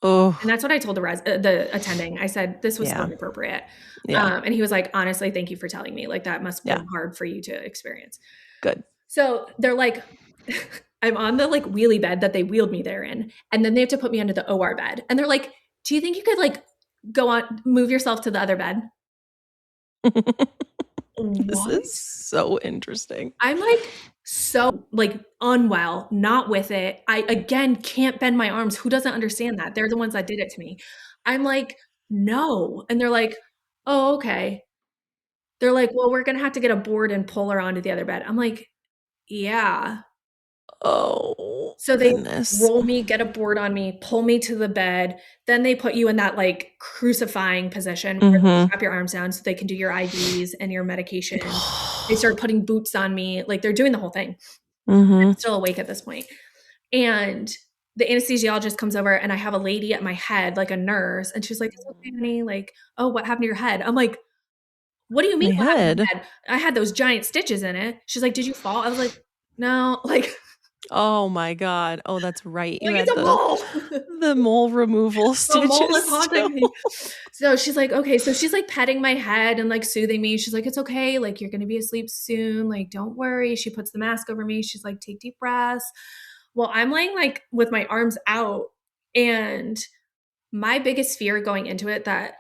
Oh. And that's what I told the attending. I said, this was so inappropriate. Yeah. And he was like, honestly, thank you for telling me. Like that must be hard for you to experience. Good. So they're like, I'm on the like wheelie bed that they wheeled me there in. And then they have to put me under the OR bed. And they're like, do you think you could like go on, move yourself to the other bed? This is so interesting. I'm like so like unwell, not with it. I again can't bend my arms. Who doesn't understand that? They're the ones that did it to me. I'm like, no. And they're like, oh, okay. They're like, well, we're gonna have to get a board and pull her onto the other bed. I'm like, yeah. Oh, so they roll me, get a board on me, pull me to the bed. Then they put you in that like crucifying position where they strap your arms down so they can do your IVs and your medication. They start putting boots on me. Like they're doing the whole thing. I'm still awake at this point. And the anesthesiologist comes over and I have a lady at my head, like a nurse. And she's like, it's okay, honey. Like, oh, what happened to your head? I'm like, what do you mean? What happened to my head? I had those giant stitches in it. She's like, did you fall? I was like, no, like, oh my God. Oh, that's right. You like, had mole. The mole removal stitches. The mole was haunting me. So she's like, okay. So she's like petting my head and like soothing me. She's like, it's okay. Like, you're going to be asleep soon. Like, don't worry. She puts the mask over me. She's like, take deep breaths. Well, I'm laying like with my arms out, and my biggest fear going into it that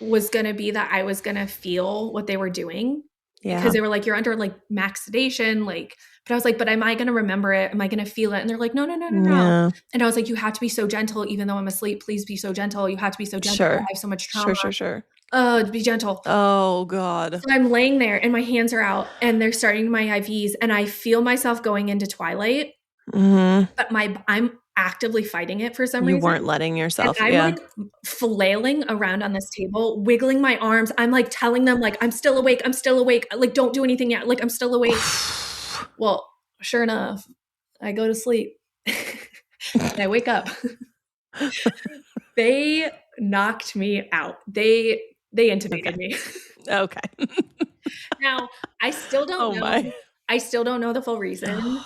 was going to be that I was going to feel what they were doing. Yeah. Because they were like, you're under like max sedation. Like, but I was like, but am I going to remember it? Am I going to feel it? And they're like, no. Yeah. And I was like, you have to be so gentle, even though I'm asleep. Please be so gentle. You have to be so gentle. Sure. I have so much trauma. Sure. Be gentle. Oh God. So I'm laying there and my hands are out and they're starting my IVs and I feel myself going into twilight. but I'm actively fighting it for some You reason. weren't letting And yourself. I'm Yeah. like flailing around on this table, wiggling my arms. I'm like telling them like, I'm still awake. I'm still awake. Like, don't do anything yet. Like, I'm still awake. Well, sure enough, I go to sleep and I wake up. They knocked me out. They intubated me. Okay. Now, I still don't Oh know. my. I still don't know the full reason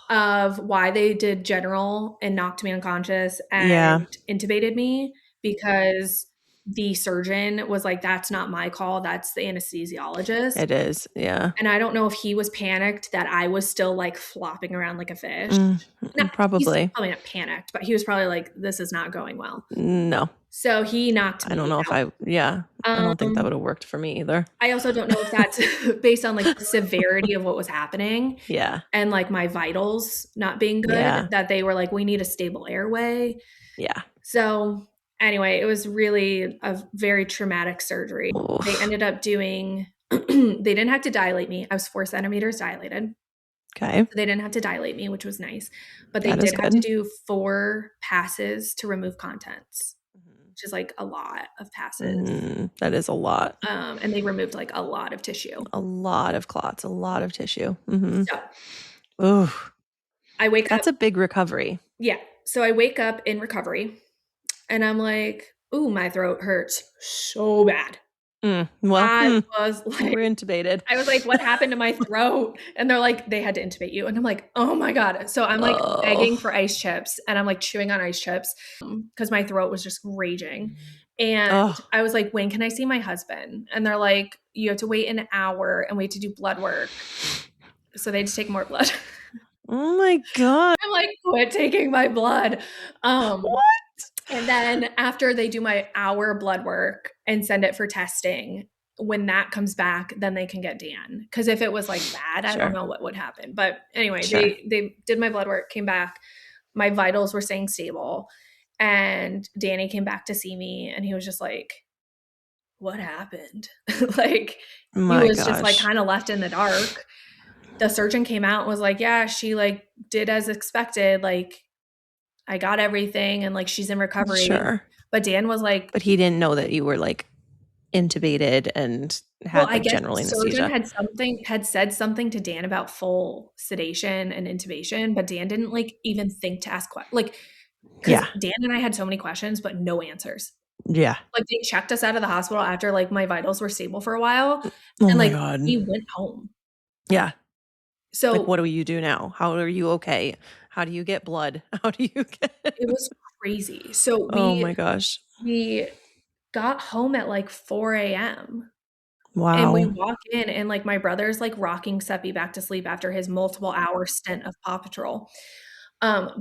of why they did general and knocked me unconscious and Yeah. intubated me, because the surgeon was like, that's not my call. That's the anesthesiologist. It is. Yeah. And I don't know if he was panicked that I was still like flopping around like a fish. No, he's Probably. probably not panicked, but he was probably like, this is not going well. No. So he knocked me I don't know out. I don't think that would have worked for me either. I also don't know if that's based on like the severity of what was happening. Yeah. And like my vitals not being good, Yeah. that they were like, we need a stable airway. Yeah. So anyway, it was really a very traumatic surgery. Oof. They ended up doing, they didn't have to dilate me. I was 4 centimeters dilated. Okay. So they didn't have to dilate me, which was nice. But they That is did have to good. do 4 passes to remove contents, which is like a lot of passes. That is a lot. And they removed like a lot of tissue. A lot of clots, a lot of tissue. Mm-hmm. So Ooh. I wake up. That's a big recovery. Yeah. So I wake up in recovery and I'm like, ooh, my throat hurts so bad. Well, I was like, you were intubated. I was like, what happened to my throat? And they're like, they had to intubate you. And I'm like, oh my God. So I'm like begging for ice chips and I'm like chewing on ice chips because my throat was just raging. And I was like, when can I see my husband? And they're like, you have to wait an hour and wait to do blood work. So they just take more blood. Oh my God. I'm like, quit taking my blood. What? And then after they do my hour blood work and send it for testing, when that comes back, then they can get Dan. Because if it was like bad, I don't know what would happen. But anyway, they did my blood work, came back. My vitals were staying stable. And Danny came back to see me and he was just like, what happened? Like, he was just like kind of left in the dark. The surgeon came out and was like, yeah, she like did as expected. Like, I got everything and like she's in recovery. Sure. But Dan was like, but he didn't know that you were like intubated and had like general anesthesia. The surgeon had said something to Dan about full sedation and intubation, but Dan didn't like even think to ask questions. Like, because Dan and I had so many questions, but no answers. Yeah. Like they checked us out of the hospital after like my vitals were stable for a while. Oh and my like God. we went home. Yeah. So like, what do you do now? How are you okay? How do you get blood? How do you get it was crazy. So oh my gosh. We got home at like 4 a.m. Wow. And we walk in and like my brother's like rocking Seppi back to sleep after his multiple hour stint of Paw Patrol,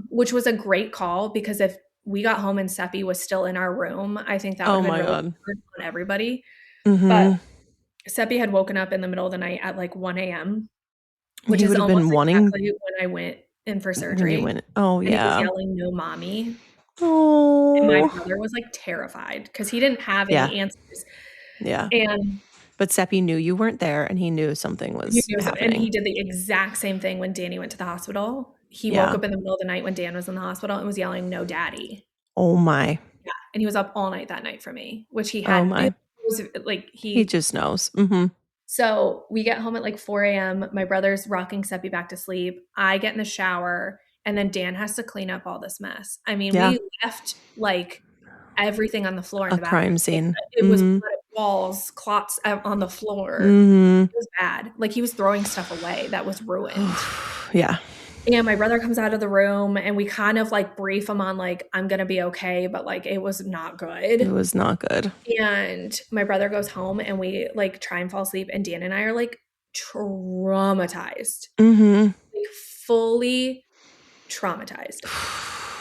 which was a great call because if we got home and Seppi was still in our room, I think that would have been really hard on everybody. But Seppi had woken up in the middle of the night at like 1 a.m., which is almost exactly when I went in for surgery. Oh, and yeah. he was yelling, no, mommy. Oh. And my brother was like terrified because he didn't have any answers. Yeah. And but Seppi knew you weren't there and he knew something was happening. And he did the exact same thing when Danny went to the hospital. He woke up in the middle of the night when Dan was in the hospital and was yelling, no, daddy. Oh my. Yeah. And he was up all night that night for me, which he had. Oh my. Like he just knows. So we get home at like 4 a.m. My brother's rocking Seppi back to sleep. I get in the shower and then Dan has to clean up all this mess. I mean, we left like everything on the floor in the crime scene. It was blood walls, clots on the floor. It was bad. Like he was throwing stuff away that was ruined. Yeah. And my brother comes out of the room and we kind of like brief him on like, I'm going to be okay. But like, it was not good. It was not good. And my brother goes home and we like try and fall asleep. And Dan and I are like traumatized. Like fully traumatized.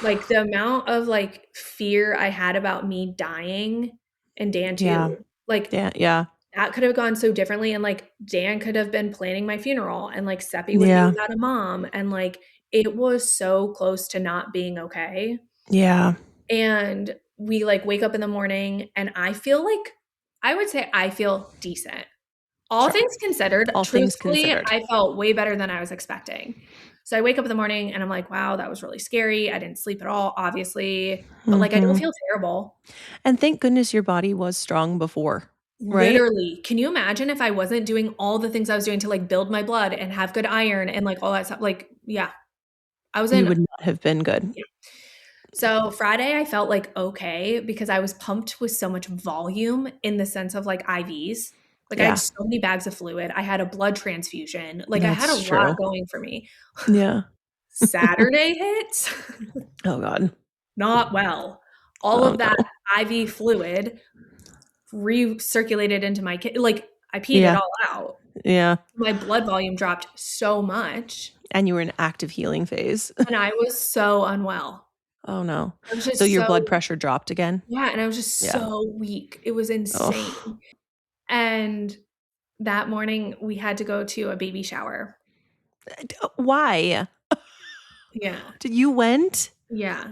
Like the amount of like fear I had about me dying and Dan too. Yeah. Like, that could have gone so differently. And like Dan could have been planning my funeral and like Seppi would be without a mom. And like it was so close to not being okay. Yeah. And we like wake up in the morning and I feel like, I would say I feel decent. All Sure. things considered, All things truthfully, considered. I felt way better than I was expecting. So I wake up in the morning and I'm like, wow, that was really scary. I didn't sleep at all, obviously, but like I don't feel terrible. And thank goodness your body was strong before, right? Literally. Can you imagine if I wasn't doing all the things I was doing to like build my blood and have good iron and like all that stuff? Like, yeah, I was You in. would not have been good. Yeah. So Friday, I felt like okay because I was pumped with so much volume in the sense of like IVs. Like I had Yeah, so many bags of fluid. I had a blood transfusion. Like I had a that's lot true. going for me. Yeah. Saturday hits, Oh God. not well. All Oh of that no. IV fluid recirculated into my kid. Like I peed it Yeah. all out. Yeah. My blood volume dropped so much, And you were in active healing phase. and I was so unwell. Oh no. I was So just your so blood pressure dropped again? yeah, and I was just Yeah. so weak. It was insane. Oh. And that morning, we had to go to a baby shower. Why? Yeah. You went? Yeah.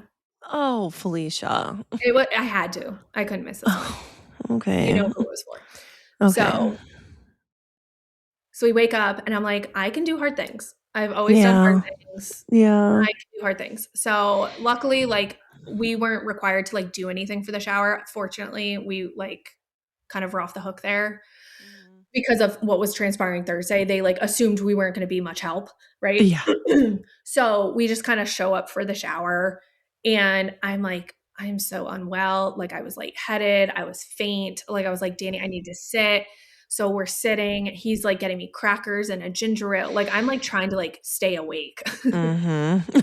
Oh, Felicia. I had to. I couldn't miss this one. Okay. You know who it was for. Okay. So we wake up and I'm like, I can do hard things. I've always done hard things. Yeah. I can do hard things. So luckily, like we weren't required to like do anything for the shower. Fortunately, we like kind of were off the hook there because of what was transpiring Thursday. They like assumed we weren't going to be much help, right? Yeah. So we just kind of show up for the shower and I'm like, I'm so unwell. Like I was lightheaded. I was faint. Like I was like, Danny, I need to sit. So we're sitting. He's like getting me crackers and a ginger ale. Like I'm like trying to like stay awake. Mm-hmm.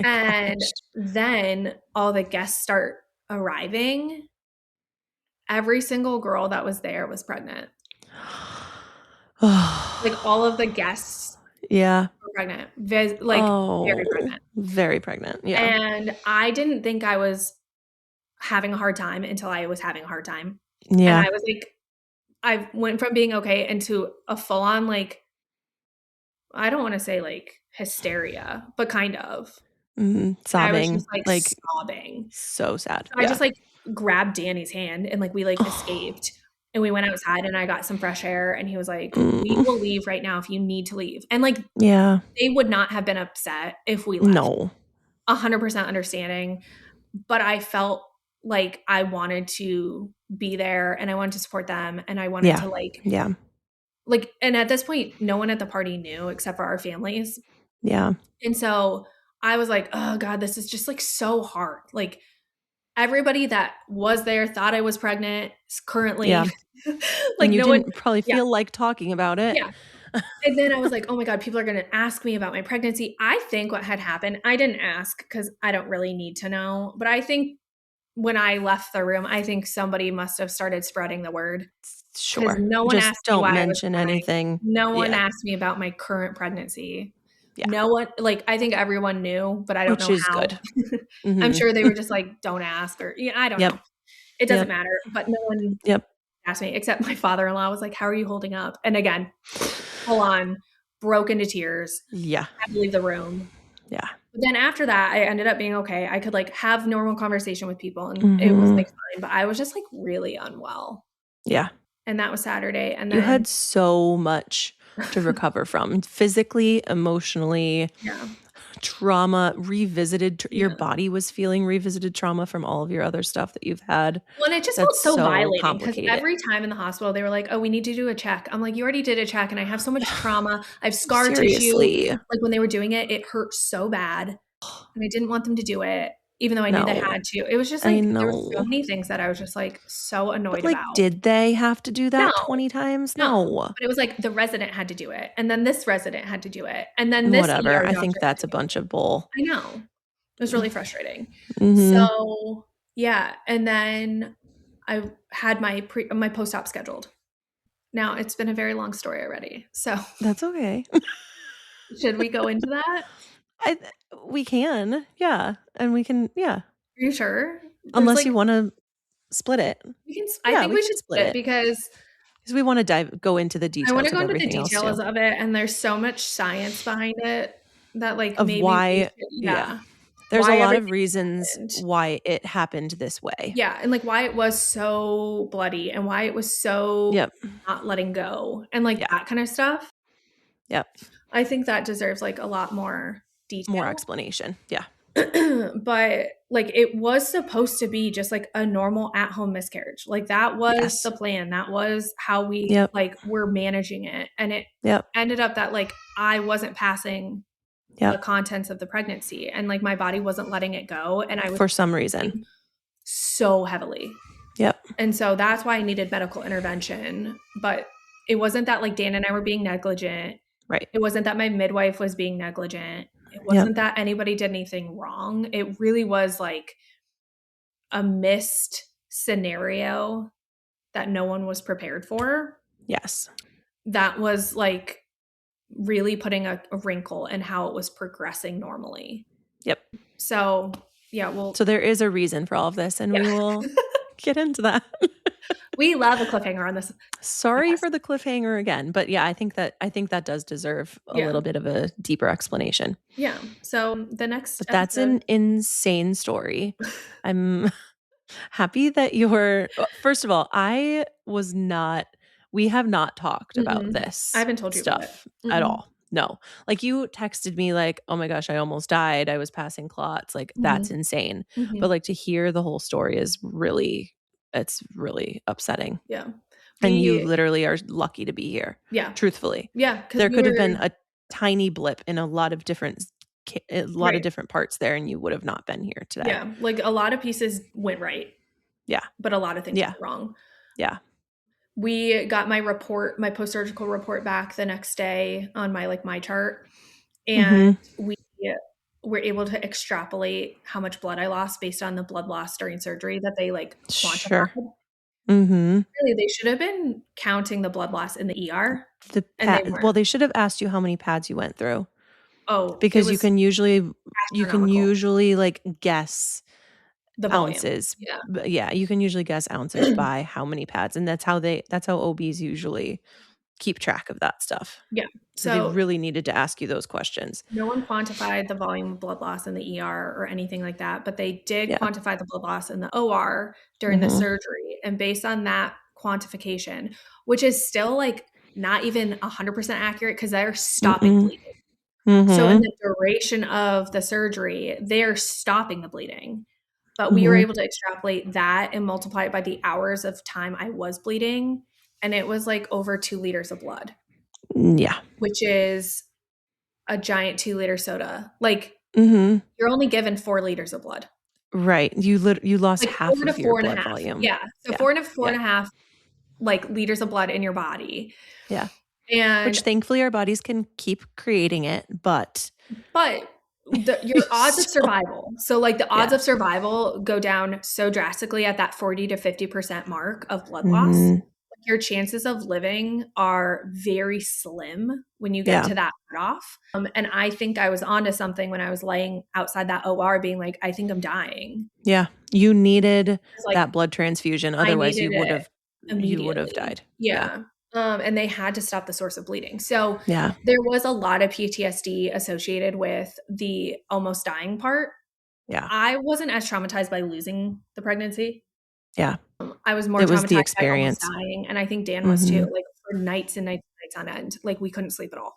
My And gosh. then all the guests start arriving. Every single girl that was there was pregnant. Like all of the guests Yeah. were pregnant. Very pregnant. Very pregnant. Yeah. And I didn't think I was having a hard time until I was having a hard time. Yeah. And I was like, I went from being okay into a full on like, I don't want to say like hysteria, but kind of. I was Sobbing. just like sobbing. So sad. So I just like grabbed Danny's hand and like we like escaped and we went outside and I got some fresh air and he was like, we will leave right now if you need to leave. And like, yeah. they would not have been upset if we left. No. 100% understanding. But I felt like I wanted to be there and I wanted to support them and I wanted to like, and at this point, no one at the party knew except for our families. Yeah. And so I was like, oh God, this is just like so hard. Like everybody that was there thought I was pregnant currently. Yeah. Like and you no didn't one probably feel like talking about it. Yeah. And then I was like, oh my God, people are going to ask me about my pregnancy. I think what had happened, I didn't ask because I don't really need to know. But I think when I left the room, I think somebody must have started spreading the word. Sure. No one Just asked don't me why mention anything. No one asked me about my current pregnancy. Yeah. No one, like, I think everyone knew, but I don't know how. Which is good. I'm sure they were just like, don't ask or, I don't know. It doesn't matter. But no one asked me except my father-in-law was like, how are you holding up? And again, full on, broke into tears. Yeah. Had to leave the room. Yeah. But then after that, I ended up being okay. I could like have normal conversation with people and it was like fine. But I was just like really unwell. Yeah. And that was Saturday. And then you had so much to recover from physically, emotionally, trauma, revisited. Your body was feeling revisited trauma from all of your other stuff that you've had. Well, and it just felt so violating because every time in the hospital, they were like, oh, we need to do a check. I'm like, you already did a check and I have so much trauma. I have scar tissue. Like when they were doing it, it hurt so bad. And I didn't want them to do it. Even though I knew they had to. It was just like, there were so many things that I was just like so annoyed about. Did they have to do that 20 times? No. But it was like the resident had to do it. And then this resident had to do it. And then this whatever. I think that's a bunch of bull. I know. It was really frustrating. So yeah. And then I had my post-op scheduled. Now it's been a very long story already. So that's okay. Should we go into that? We can, yeah, and we can, yeah. Are you sure? Unless you want to split it. I think we should split it because we want to go into the details. I want to go into the details of it, and there's so much science behind it that like of maybe why, There's why a lot of everything reasons happened. why it happened this way. Yeah, and like why it was so bloody and why it was so Yep. not letting go and like Yeah. that kind of stuff. Yep. I think that deserves like a lot more detail. More explanation. Yeah. But like it was supposed to be just like a normal at-home miscarriage. Like that was Yes. the plan. That was how we Yep. like were managing it. And it Yep. ended up that like I wasn't passing the Yep. contents of the pregnancy and like my body wasn't letting it go. And I was For some reason. so heavily. Yep. And so that's why I needed medical intervention. But it wasn't that like Dan and I were being negligent. Right. It wasn't that my midwife was being negligent. It wasn't that anybody did anything wrong. It really was like a missed scenario that no one was prepared for. Yes. That was like really putting a wrinkle in how it was progressing normally. Yep. So, yeah, well. So there is a reason for all of this, and we will get into that. We love a cliffhanger on this. Sorry for the cliffhanger again, but yeah, I think that does deserve a little bit of a deeper explanation. Yeah. So the next But that's an insane story. I'm happy that first of all, we have not talked about this I haven't told you stuff at all. No. Like you texted me like, oh my gosh, I almost died. I was passing clots. Like that's insane. But like to hear the whole story it's really upsetting. Yeah. And you literally are lucky to be here. Yeah. Truthfully. Yeah. There could have been a tiny blip in a lot of different parts there and you would have not been here today. Yeah. Like a lot of pieces went right. Yeah. But a lot of things went wrong. Yeah. We got my post-surgical report back the next day on my chart. And we were able to extrapolate how much blood I lost based on the blood loss during surgery that they like quantified. Sure. Really, they should have been counting the blood loss in the ER. They should have asked you how many pads you went through. Oh, because you can usually like guess the ounces. Yeah, you can usually guess ounces by how many pads, and that's how OBs usually keep track of that stuff. Yeah. So they really needed to ask you those questions. No one quantified the volume of blood loss in the ER or anything like that, but they did quantify the blood loss in the OR during the surgery. And based on that quantification, which is still like not even 100% accurate because they're stopping bleeding. So in the duration of the surgery, they're stopping the bleeding. But we were able to extrapolate that and multiply it by the hours of time I was bleeding. And it was like over 2 liters of blood. Yeah. Which is a giant 2-liter soda. Like you're only given 4 liters of blood. Right. You lost like half of your blood volume. Yeah. So 4.5 like liters of blood in your body. Yeah. And which thankfully our bodies can keep creating it, but your odds of survival. So like the odds of survival go down so drastically at that 40 to 50% mark of blood loss. Your chances of living are very slim when you get to that cutoff. And I think I was onto something when I was laying outside that OR being like, I think I'm dying. Yeah. You needed that blood transfusion. Otherwise you would have died. Yeah. And they had to stop the source of bleeding. So there was a lot of PTSD associated with the almost dying part. Yeah. I wasn't as traumatized by losing the pregnancy. Yeah. I was more traumatized the experience. By almost dying. And I think Dan was too, like for nights and nights and nights on end. Like we couldn't sleep at all.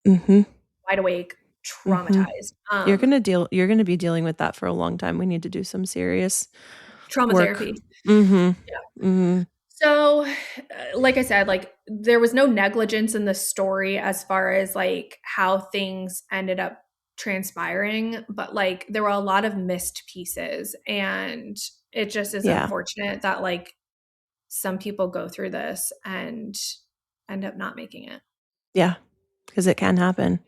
Wide awake, traumatized. You're going to be dealing with that for a long time. We need to do some serious trauma work. Therapy. Yeah. So, like I said, like there was no negligence in the story as far as like how things ended up transpiring, but like there were a lot of missed pieces, and it just is unfortunate that like some people go through this and end up not making it. Yeah, because it can happen.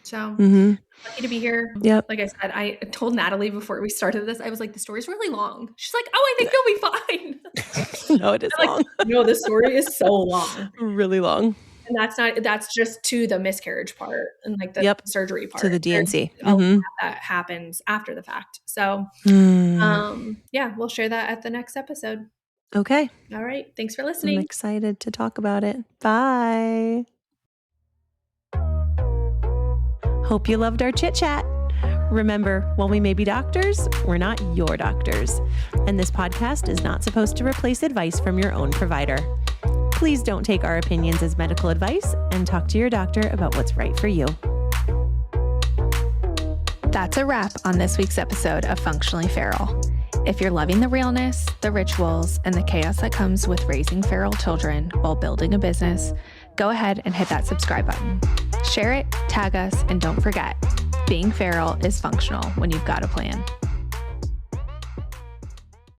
So lucky to be here. Yep. Like I said, I told Natalie before we started this, I was like, the story's really long. She's like, oh, I think you'll be fine. No, it is long. Like, no, the story is so long. Really long. And that's just to the miscarriage part and like the surgery part. To the DNC. That happens after the fact. So we'll share that at the next episode. Okay. All right. Thanks for listening. I'm excited to talk about it. Bye. Hope you loved our chit chat. Remember, while we may be doctors, we're not your doctors. And this podcast is not supposed to replace advice from your own provider. Please don't take our opinions as medical advice and talk to your doctor about what's right for you. That's a wrap on this week's episode of Functionally Feral. If you're loving the realness, the rituals, and the chaos that comes with raising feral children while building a business, go ahead and hit that subscribe button. Share it, tag us, and don't forget, being feral is functional when you've got a plan.